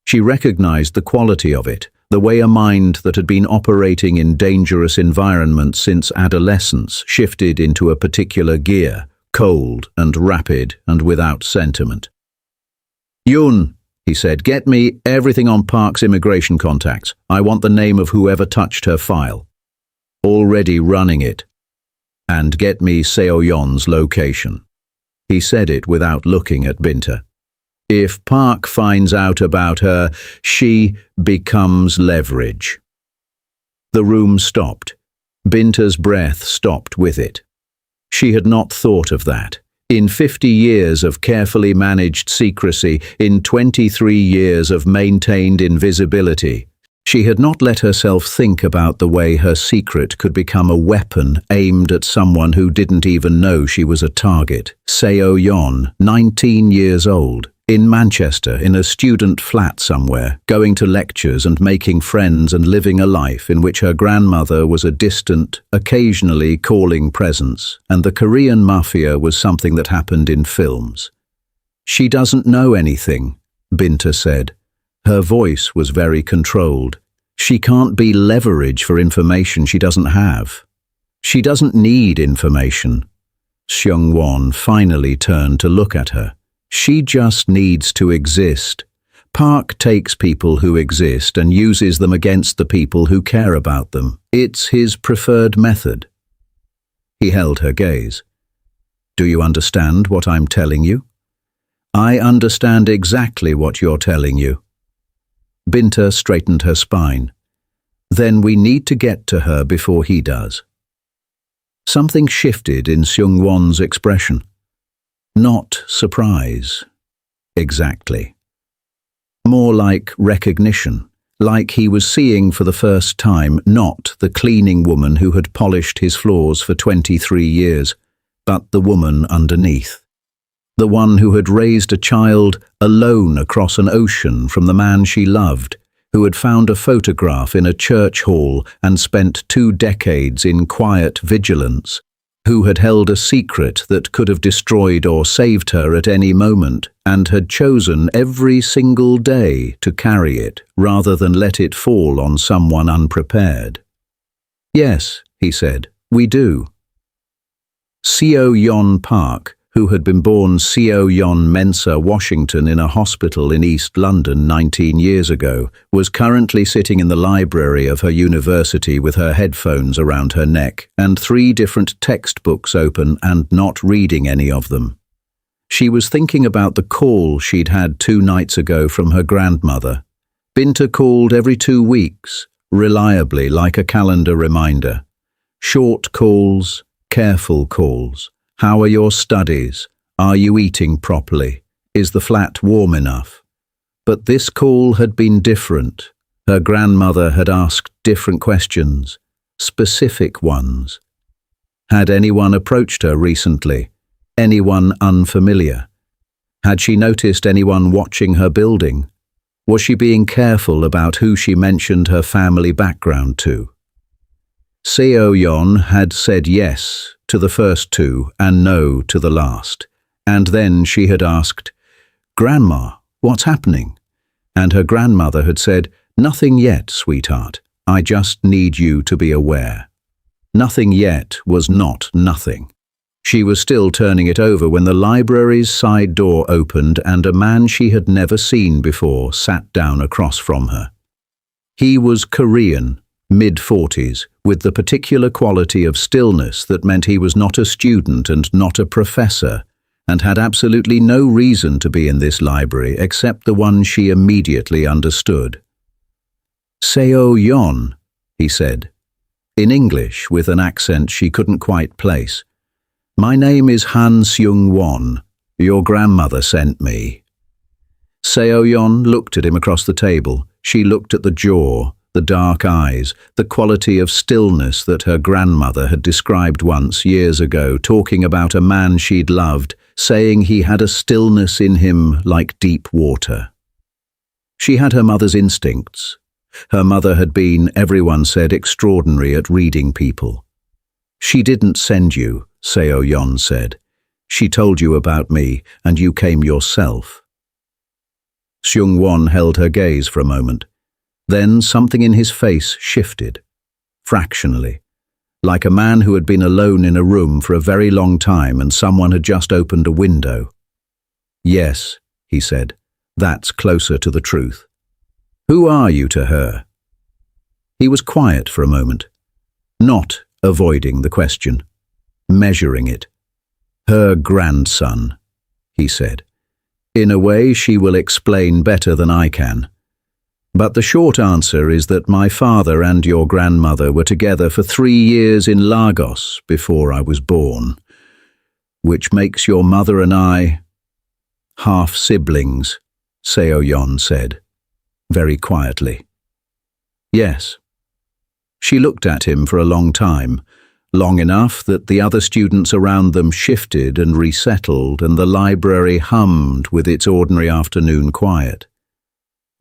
She recognized the quality of it, the way a mind that had been operating in dangerous environments since adolescence shifted into a particular gear, cold and rapid and without sentiment. "Yoon," he said, "get me everything on Park's immigration contacts. I want the name of whoever touched her file. Already running it. And get me Seung-won's location." He said it without looking at Binta. If Park finds out about her, she becomes leverage. The room stopped. Binta's breath stopped with it. She had not thought of that. In 50 years of carefully managed secrecy, in 23 years of maintained invisibility, she had not let herself think about the way her secret could become a weapon aimed at someone who didn't even know she was a target. Seung-won, 19 years old, in Manchester, in a student flat somewhere, going to lectures and making friends and living a life in which her grandmother was a distant, occasionally calling presence, and the Korean mafia was something that happened in films. "She doesn't know anything," Binta said. Her voice was very controlled. "She can't be leverage for information she doesn't have. She doesn't need information." Seung-won finally turned to look at her. "She just needs to exist. Park takes people who exist and uses them against the people who care about them. It's his preferred method." He held her gaze. "Do you understand what I'm telling you?" "I understand exactly what you're telling you." Binta straightened her spine. "Then we need to get to her before he does." Something shifted in Seung-won's expression. Not surprise. Exactly. More like recognition, like he was seeing for the first time not the cleaning woman who had polished his floors for 23 years, but the woman underneath. The one who had raised a child alone across an ocean from the man she loved, who had found a photograph in a church hall and spent 2 decades in quiet vigilance, who had held a secret that could have destroyed or saved her at any moment, and had chosen every single day to carry it rather than let it fall on someone unprepared. "Yes," he said, "we do." Seung-won Park, who had been born Seung-won Binta Washington in a hospital in East London 19 years ago, was currently sitting in the library of her university with her headphones around her neck and 3 different textbooks open and not reading any of them. She was thinking about the call she'd had 2 nights ago from her grandmother. Binta called every 2 weeks, reliably like a calendar reminder. Short calls, careful calls. How are your studies? Are you eating properly? Is the flat warm enough? But this call had been different. Her grandmother had asked different questions, specific ones. Had anyone approached her recently? Anyone unfamiliar? Had she noticed anyone watching her building? Was she being careful about who she mentioned her family background to? Seung-won had said yes to the first 2 and no to the last. And then she had asked, "Grandma, what's happening?" And her grandmother had said, "Nothing yet, sweetheart. I just need you to be aware." Nothing yet was not nothing. She was still turning it over when the library's side door opened and a man she had never seen before sat down across from her. He was Korean, mid-40s, with the particular quality of stillness that meant he was not a student and not a professor, and had absolutely no reason to be in this library except the one she immediately understood. "Seung-won," he said, in English with an accent she couldn't quite place. "My name is Seung-won. Your grandmother sent me." Seung-won looked at him across the table. She looked at the jaw, the dark eyes, the quality of stillness that her grandmother had described once years ago, talking about a man she'd loved, saying he had a stillness in him like deep water. She had her mother's instincts. Her mother had been, everyone said, extraordinary at reading people. "She didn't send you," Seung-won said. "She told you about me, and you came yourself." Seung-won held her gaze for a moment. Then something in his face shifted, fractionally, like a man who had been alone in a room for a very long time and someone had just opened a window. "Yes," he said, "that's closer to the truth. Who are you to her?" He was quiet for a moment, not avoiding the question, measuring it. "Her grandson," he said. "In a way she will explain better than I can. But the short answer is that my father and your grandmother were together for 3 years in Lagos before I was born, which makes your mother and I half-siblings," Seung-won said, very quietly. "Yes." She looked at him for a long time, long enough that the other students around them shifted and resettled and the library hummed with its ordinary afternoon quiet.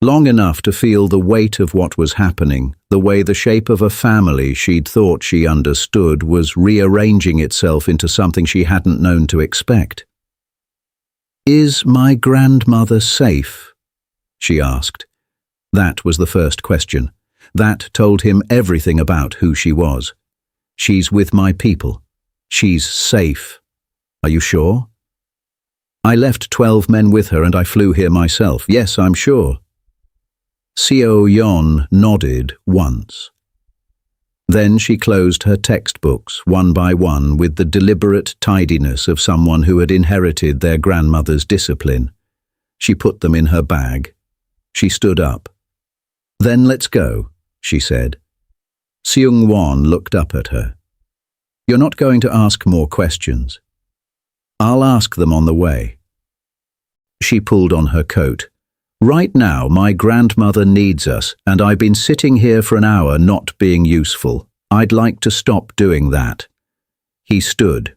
Long enough to feel the weight of what was happening, the way the shape of a family she'd thought she understood was rearranging itself into something she hadn't known to expect. "Is my grandmother safe?" she asked. That was the first question. That told him everything about who she was. "She's with my people. She's safe. Are you sure?" "I left 12 men with her and I flew here myself. Yes, I'm sure." Seung-won nodded once. Then she closed her textbooks one by one with the deliberate tidiness of someone who had inherited their grandmother's discipline. She put them in her bag. She stood up. "Then let's go," she said. Seung-won looked up at her. You're not going to ask more questions. I'll ask them on the way. She pulled on her coat. Right now, my grandmother needs us, and I've been sitting here for an hour not being useful. I'd like to stop doing that. He stood.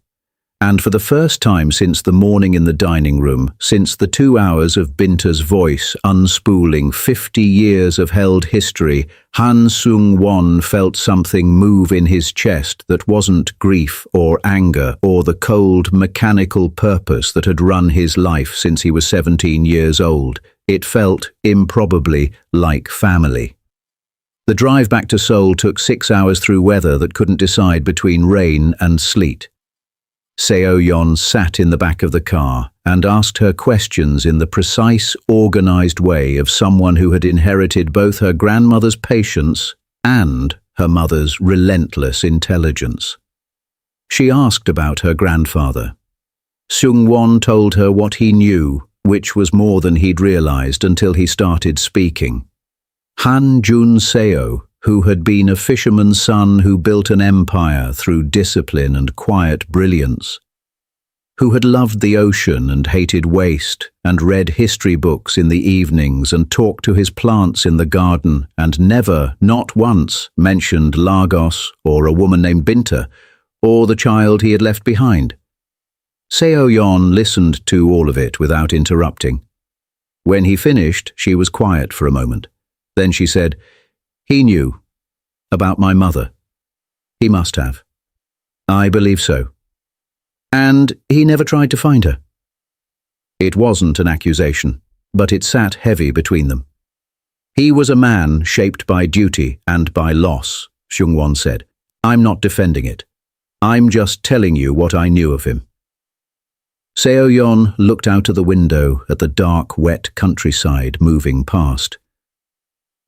And for the first time since the morning in the dining room, since the 2 hours of Binta's voice unspooling 50 years of held history, Seung-won felt something move in his chest that wasn't grief or anger or the cold, mechanical purpose that had run his life since he was 17 years old. It felt, improbably, like family. The drive back to Seoul took 6 hours through weather that couldn't decide between rain and sleet. Seung-won sat in the back of the car and asked her questions in the precise, organized way of someone who had inherited both her grandmother's patience and her mother's relentless intelligence. She asked about her grandfather. Seung-won told her what he knew, which was more than he'd realized until he started speaking. Han Jun-seo, who had been a fisherman's son who built an empire through discipline and quiet brilliance, who had loved the ocean and hated waste, and read history books in the evenings and talked to his plants in the garden, and never, not once, mentioned Lagos or a woman named Binta, or the child he had left behind. Seung-won listened to all of it without interrupting. When he finished, she was quiet for a moment. Then she said, "He knew. About my mother. He must have. I believe so. And he never tried to find her." It wasn't an accusation, but it sat heavy between them. "He was a man shaped by duty and by loss," Seung-won said. "I'm not defending it. I'm just telling you what I knew of him." Seung-won looked out of the window at the dark, wet countryside moving past.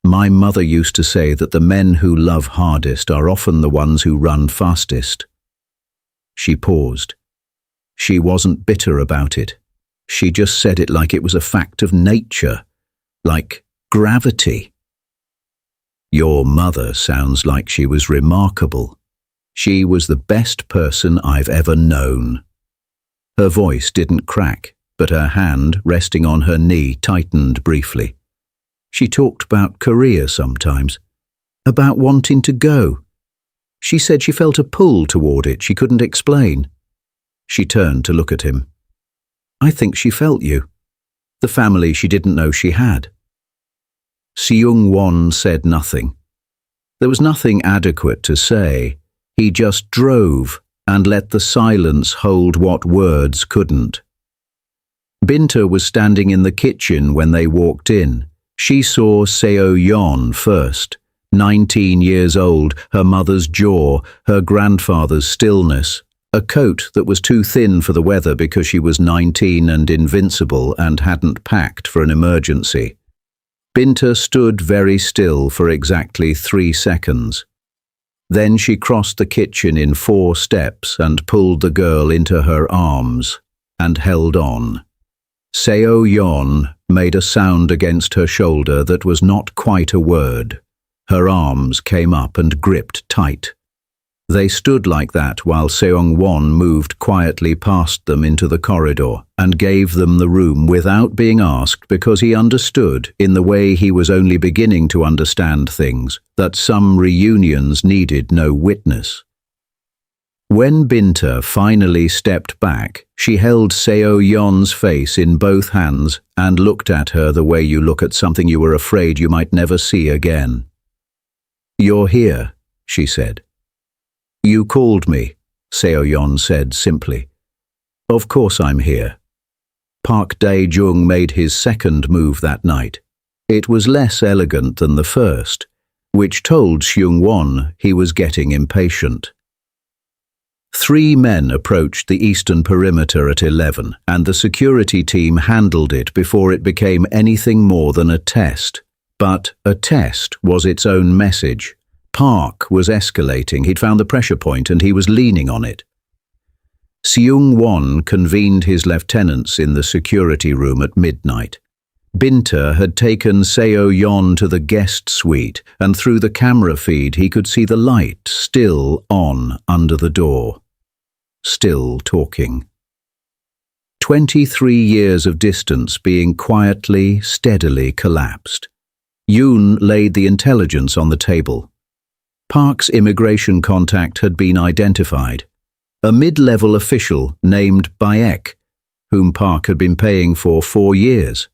"My mother used to say that the men who love hardest are often the ones who run fastest." She paused. She wasn't bitter about it. She just said it like it was a fact of nature, like gravity. "Your mother sounds like she was remarkable. She was the best person I've ever known." Her voice didn't crack, but her hand, resting on her knee, tightened briefly. She talked about Korea sometimes, about wanting to go. She said she felt a pull toward it she couldn't explain. She turned to look at him. "I think she felt you. The family she didn't know she had." Seung-won said nothing. There was nothing adequate to say. He just drove and let the silence hold what words couldn't. Binta was standing in the kitchen when they walked in. She saw Seung-won first, 19 years old, her mother's jaw, her grandfather's stillness, a coat that was too thin for the weather because she was 19 and invincible and hadn't packed for an emergency. Binta stood very still for exactly 3 seconds. Then she crossed the kitchen in 4 steps and pulled the girl into her arms and held on. Seung-won made a sound against her shoulder that was not quite a word. Her arms came up and gripped tight. They stood like that while Seung-won moved quietly past them into the corridor and gave them the room without being asked, because he understood, in the way he was only beginning to understand things, that some reunions needed no witness. When Binta finally stepped back, she held Seung-won's face in both hands and looked at her the way you look at something you were afraid you might never see again. "You're here," she said. "You called me," Seung-won said simply. "Of course I'm here." Park Dae-jung made his second move that night. It was less elegant than the first, which told Seung-won he was getting impatient. 3 men approached the eastern perimeter at 11, and the security team handled it before it became anything more than a test. But a test was its own message. Park was escalating. He'd found the pressure point and he was leaning on it. Seung-won convened his lieutenants in the security room at midnight. Binta had taken Seung-won to the guest suite, and through the camera feed he could see the light still on under the door. Still talking. 23 years of distance being quietly, steadily collapsed. Yoon laid the intelligence on the table. Park's immigration contact had been identified. A mid-level official named Baek, whom Park had been paying for 4 years.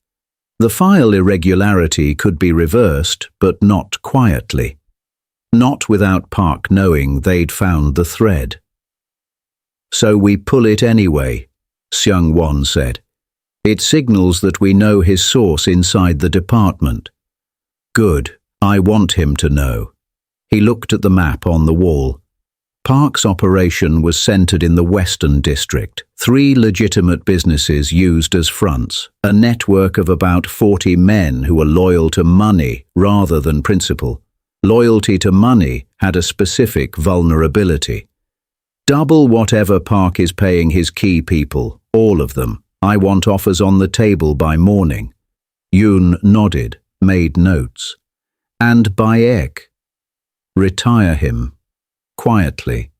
The file irregularity could be reversed, but not quietly. Not without Park knowing they'd found the thread. "So we pull it anyway," Seung-won said. "It signals that we know his source inside the department." "Good, I want him to know." He looked at the map on the wall. Park's operation was centered in the Western District. 3 legitimate businesses used as fronts, a network of about 40 men who were loyal to money rather than principle. Loyalty to money had a specific vulnerability. "Double whatever Park is paying his key people, all of them. I want offers on the table by morning." Yoon nodded, made notes. "And Baek. Retire him. Quietly.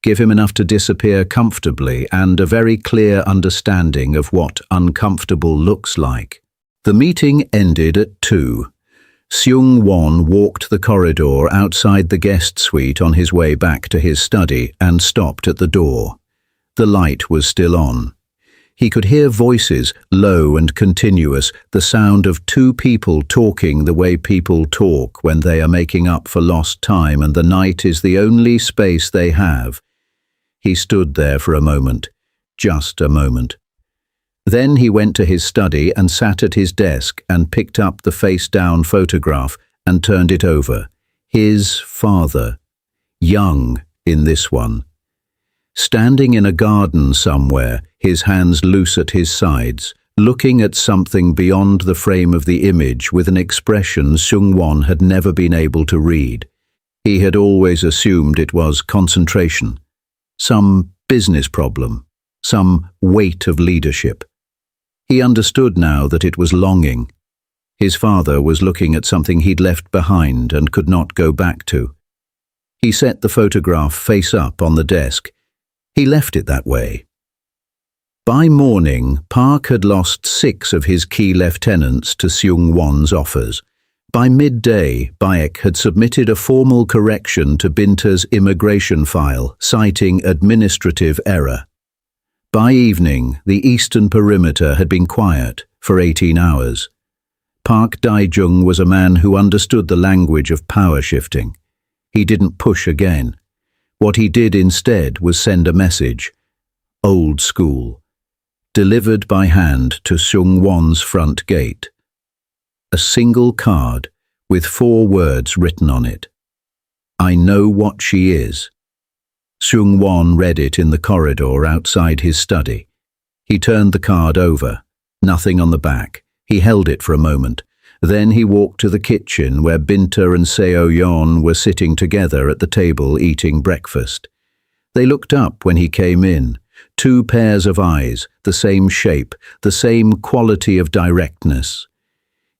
Give him enough to disappear comfortably and a very clear understanding of what uncomfortable looks like." The meeting ended at 2. Seung-won walked the corridor outside the guest suite on his way back to his study and stopped at the door. The light was still on. He could hear voices, low and continuous, the sound of 2 people talking the way people talk when they are making up for lost time and the night is the only space they have. He stood there for a moment, just a moment. Then he went to his study and sat at his desk and picked up the face-down photograph and turned it over. His father, young in this one. Standing in a garden somewhere, his hands loose at his sides, looking at something beyond the frame of the image with an expression Seung-won had never been able to read. He had always assumed it was concentration, some business problem, some weight of leadership. He understood now that it was longing. His father was looking at something he'd left behind and could not go back to. He set the photograph face up on the desk. He left it that way. By morning, Park had lost 6 of his key lieutenants to Seung-won's offers. By midday, Baek had submitted a formal correction to Binta's immigration file, citing administrative error. By evening, the eastern perimeter had been quiet for 18 hours. Park Dae-jung was a man who understood the language of power shifting. He didn't push again. What he did instead was send a message, old school, delivered by hand to Seung-won's front gate. A single card with 4 words written on it. "I know what she is." Seung-won read it in the corridor outside his study. He turned the card over, nothing on the back. He held it for a moment. Then he walked to the kitchen where Binta and Seung-won were sitting together at the table eating breakfast. They looked up when he came in. 2 pairs of eyes, the same shape, the same quality of directness.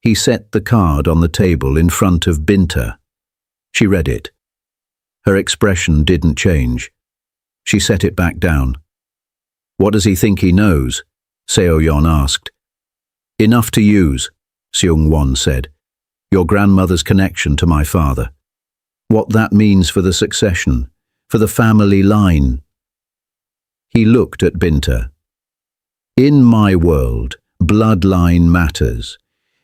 He set the card on the table in front of Binta. She read it. Her expression didn't change. She set it back down. "What does he think he knows?" Seung-won asked. "Enough to use," Seung-won said. "Your grandmother's connection to my father. What that means for the succession, for the family line." He looked at Binta. "In my world, bloodline matters.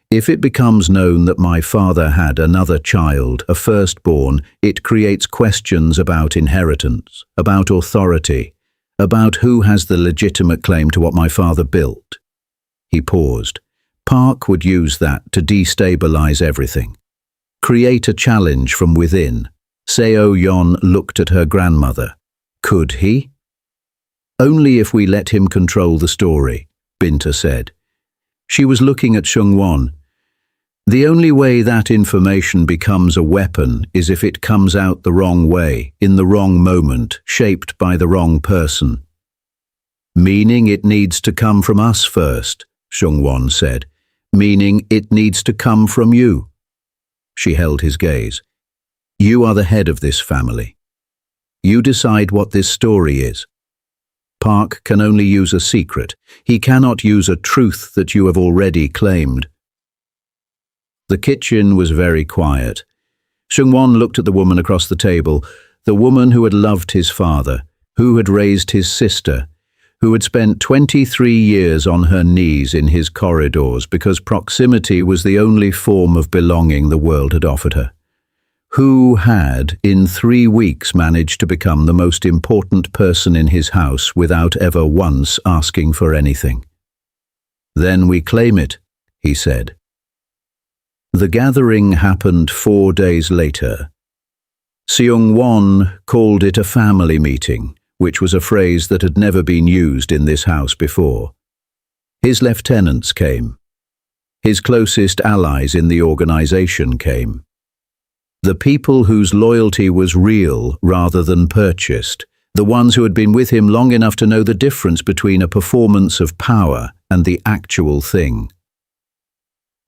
If it becomes known that my father had another child, a firstborn, it creates questions about inheritance, about authority, about who has the legitimate claim to what my father built." He paused. Park would use that to destabilize everything. Create a challenge from within. Seung-won looked at her grandmother. Could he? "Only if we let him control the story," Binta said. She was looking at Seung-won. "The only way that information becomes a weapon is if it comes out the wrong way, in the wrong moment, shaped by the wrong person." "Meaning it needs to come from us first," Seung-won said. meaning it needs to come from you. She held his gaze. You are the head of this family. You decide what this story is. Park can only use a secret. He cannot use a truth that you have already claimed. The kitchen was very quiet. Seung-won looked at the woman across the table, the woman who had loved his father, who had raised his sister, who had spent 23 years on her knees in his corridors because proximity was the only form of belonging the world had offered her, who had, in 3 weeks, managed to become the most important person in his house without ever once asking for anything. Then we claim it, he said. The gathering happened 4 days later. Seung-won called it a family meeting, which was a phrase that had never been used in this house before. His lieutenants came. His closest allies in the organization came. The people whose loyalty was real rather than purchased, the ones who had been with him long enough to know the difference between a performance of power and the actual thing.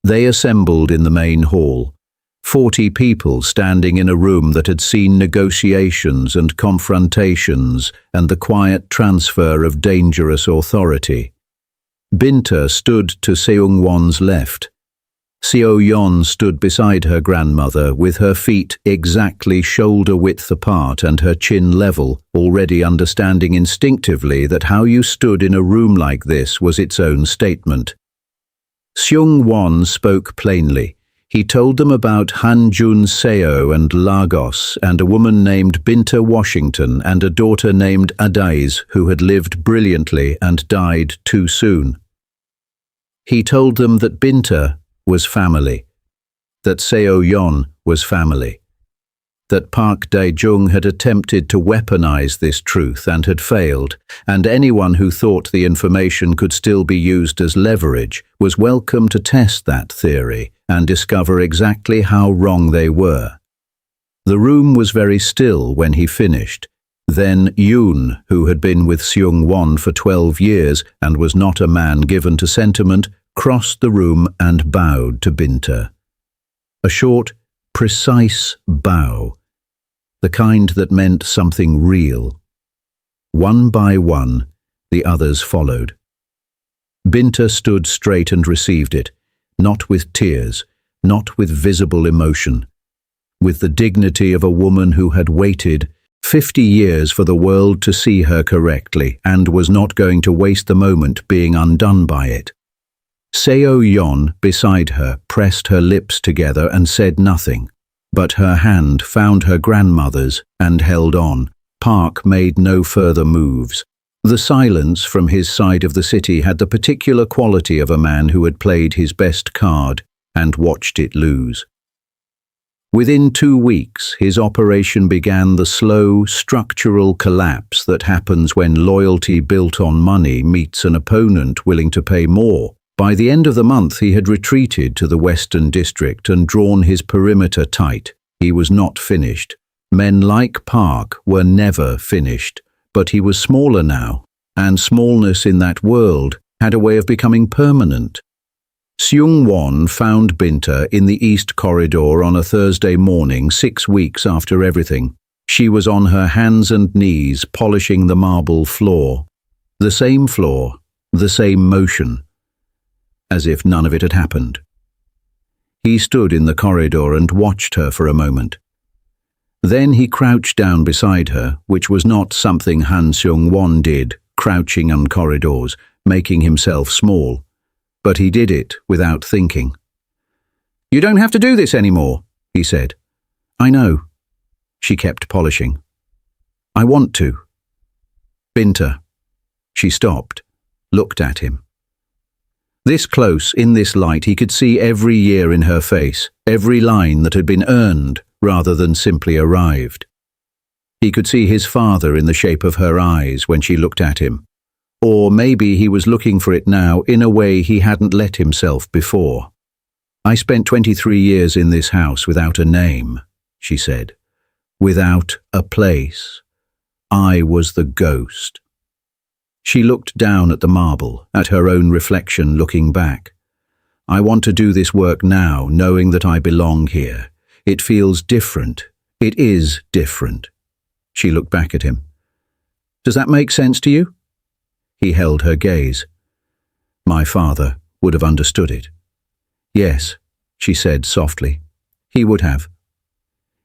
They assembled in the main hall, 40 people standing in a room that had seen negotiations and confrontations and the quiet transfer of dangerous authority. Binta stood to Seung-won's left. Seung-won stood beside her grandmother with her feet exactly shoulder-width apart and her chin level, already understanding instinctively that how you stood in a room like this was its own statement. Seung-won spoke plainly. He told them about Hanjun Seo and Lagos and a woman named Binta Washington and a daughter named Adais who had lived brilliantly and died too soon. He told them that Binta was family, that Seung-won was family, that Park Dae-jung had attempted to weaponize this truth and had failed, and anyone who thought the information could still be used as leverage was welcome to test that theory and discover exactly how wrong they were. The room was very still when he finished. Then Yoon, who had been with Seung-won for 12 years and was not a man given to sentiment, crossed the room and bowed to Binta. A short, precise bow, the kind that meant something real. One by one, the others followed. Binta stood straight and received it, not with tears, not with visible emotion, with the dignity of a woman who had waited 50 years for the world to see her correctly and was not going to waste the moment being undone by it. Seung-won, beside her, pressed her lips together and said nothing, but her hand found her grandmother's and held on. Park made no further moves. The silence from his side of the city had the particular quality of a man who had played his best card and watched it lose. Within 2 weeks, his operation began the slow, structural collapse that happens when loyalty built on money meets an opponent willing to pay more. By the end of the month, he had retreated to the Western District and drawn his perimeter tight. He was not finished. Men like Park were never finished, but he was smaller now, and smallness in that world had a way of becoming permanent. Seung-won found Binta in the East Corridor on a Thursday morning 6 weeks after everything. She was on her hands and knees polishing the marble floor. The same floor, the same motion, as if none of it had happened. He stood in the corridor and watched her for a moment. Then he crouched down beside her, which was not something Han Seung-won did, crouching on corridors, making himself small. But he did it without thinking. "You don't have to do this anymore," he said. "I know." She kept polishing. "I want to." "Binta." She stopped, looked at him. This close, in this light, he could see every year in her face, every line that had been earned rather than simply arrived. He could see his father in the shape of her eyes when she looked at him. Or maybe he was looking for it now in a way he hadn't let himself before. "I spent 23 years in this house without a name," she said. "Without a place. I was the ghost." She looked down at the marble, at her own reflection looking back. I want to do this work now, knowing that I belong here. It feels different. It is different. She looked back at him. Does that make sense to you? He held her gaze. My father would have understood it. Yes, she said softly. He would have.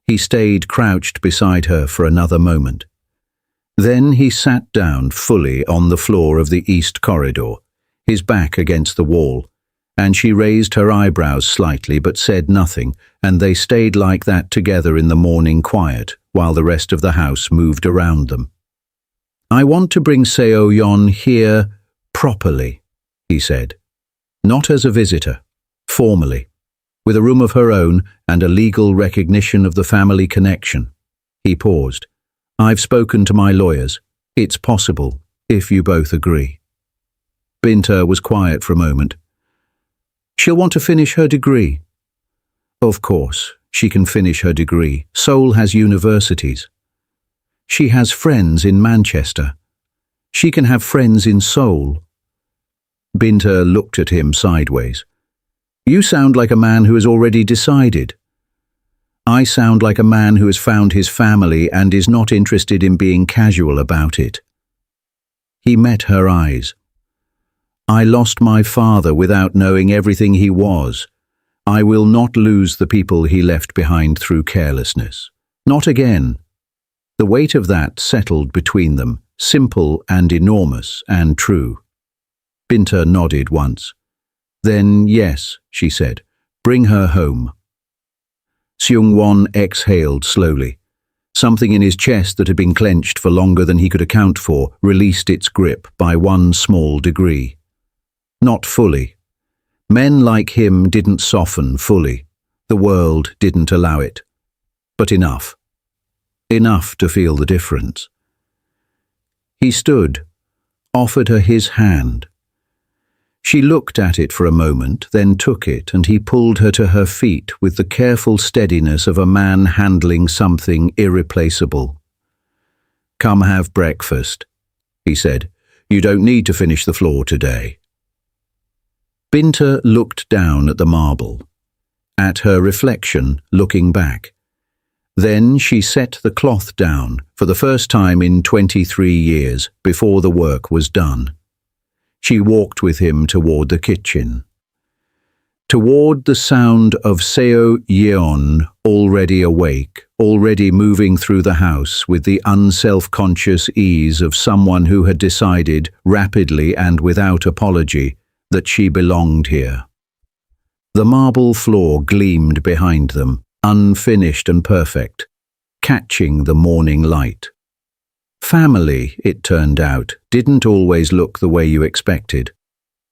He stayed crouched beside her for another moment. Then he sat down fully on the floor of the east corridor, his back against the wall, and she raised her eyebrows slightly but said nothing, and they stayed like that together in the morning quiet while the rest of the house moved around them. I want to bring Seung-won here properly, he said. Not as a visitor, formally, with a room of her own and a legal recognition of the family connection. He paused. I've spoken to my lawyers. It's possible, if you both agree. Binta was quiet for a moment. She'll want to finish her degree. Of course, she can finish her degree. Seoul has universities. She has friends in Manchester. She can have friends in Seoul. Binta looked at him sideways. You sound like a man who has already decided. I sound like a man who has found his family and is not interested in being casual about it. He met her eyes. I lost my father without knowing everything he was. I will not lose the people he left behind through carelessness. Not again. The weight of that settled between them, simple and enormous and true. Binta nodded once. Then, yes, she said, bring her home. Seung-won exhaled slowly. Something in his chest that had been clenched for longer than he could account for released its grip by one small degree. Not fully. Men like him didn't soften fully. The world didn't allow it. But enough. Enough to feel the difference. He stood, offered her his hand. She looked at it for a moment, then took it, and he pulled her to her feet with the careful steadiness of a man handling something irreplaceable. Come have breakfast, he said. You don't need to finish the floor today. Binta looked down at the marble, at her reflection looking back. Then she set the cloth down for the first time in 23 years before the work was done. She walked with him toward the kitchen. Toward the sound of Seung-won, already awake, already moving through the house with the unself-conscious ease of someone who had decided, rapidly and without apology, that she belonged here. The marble floor gleamed behind them, unfinished and perfect, catching the morning light. Family, it turned out, didn't always look the way you expected.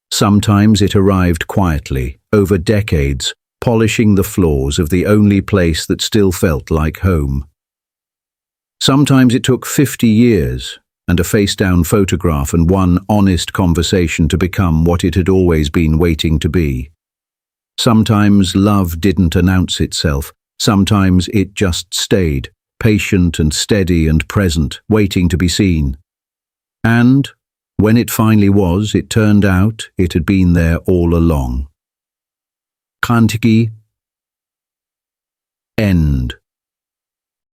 Sometimes it arrived quietly, over decades, polishing the floors of the only place that still felt like home. Sometimes it took 50 years, and a face-down photograph and one honest conversation to become what it had always been waiting to be. Sometimes love didn't announce itself. Sometimes it just stayed, patient and steady and present, waiting to be seen. And, when it finally was, it turned out it had been there all along. Confronting. End.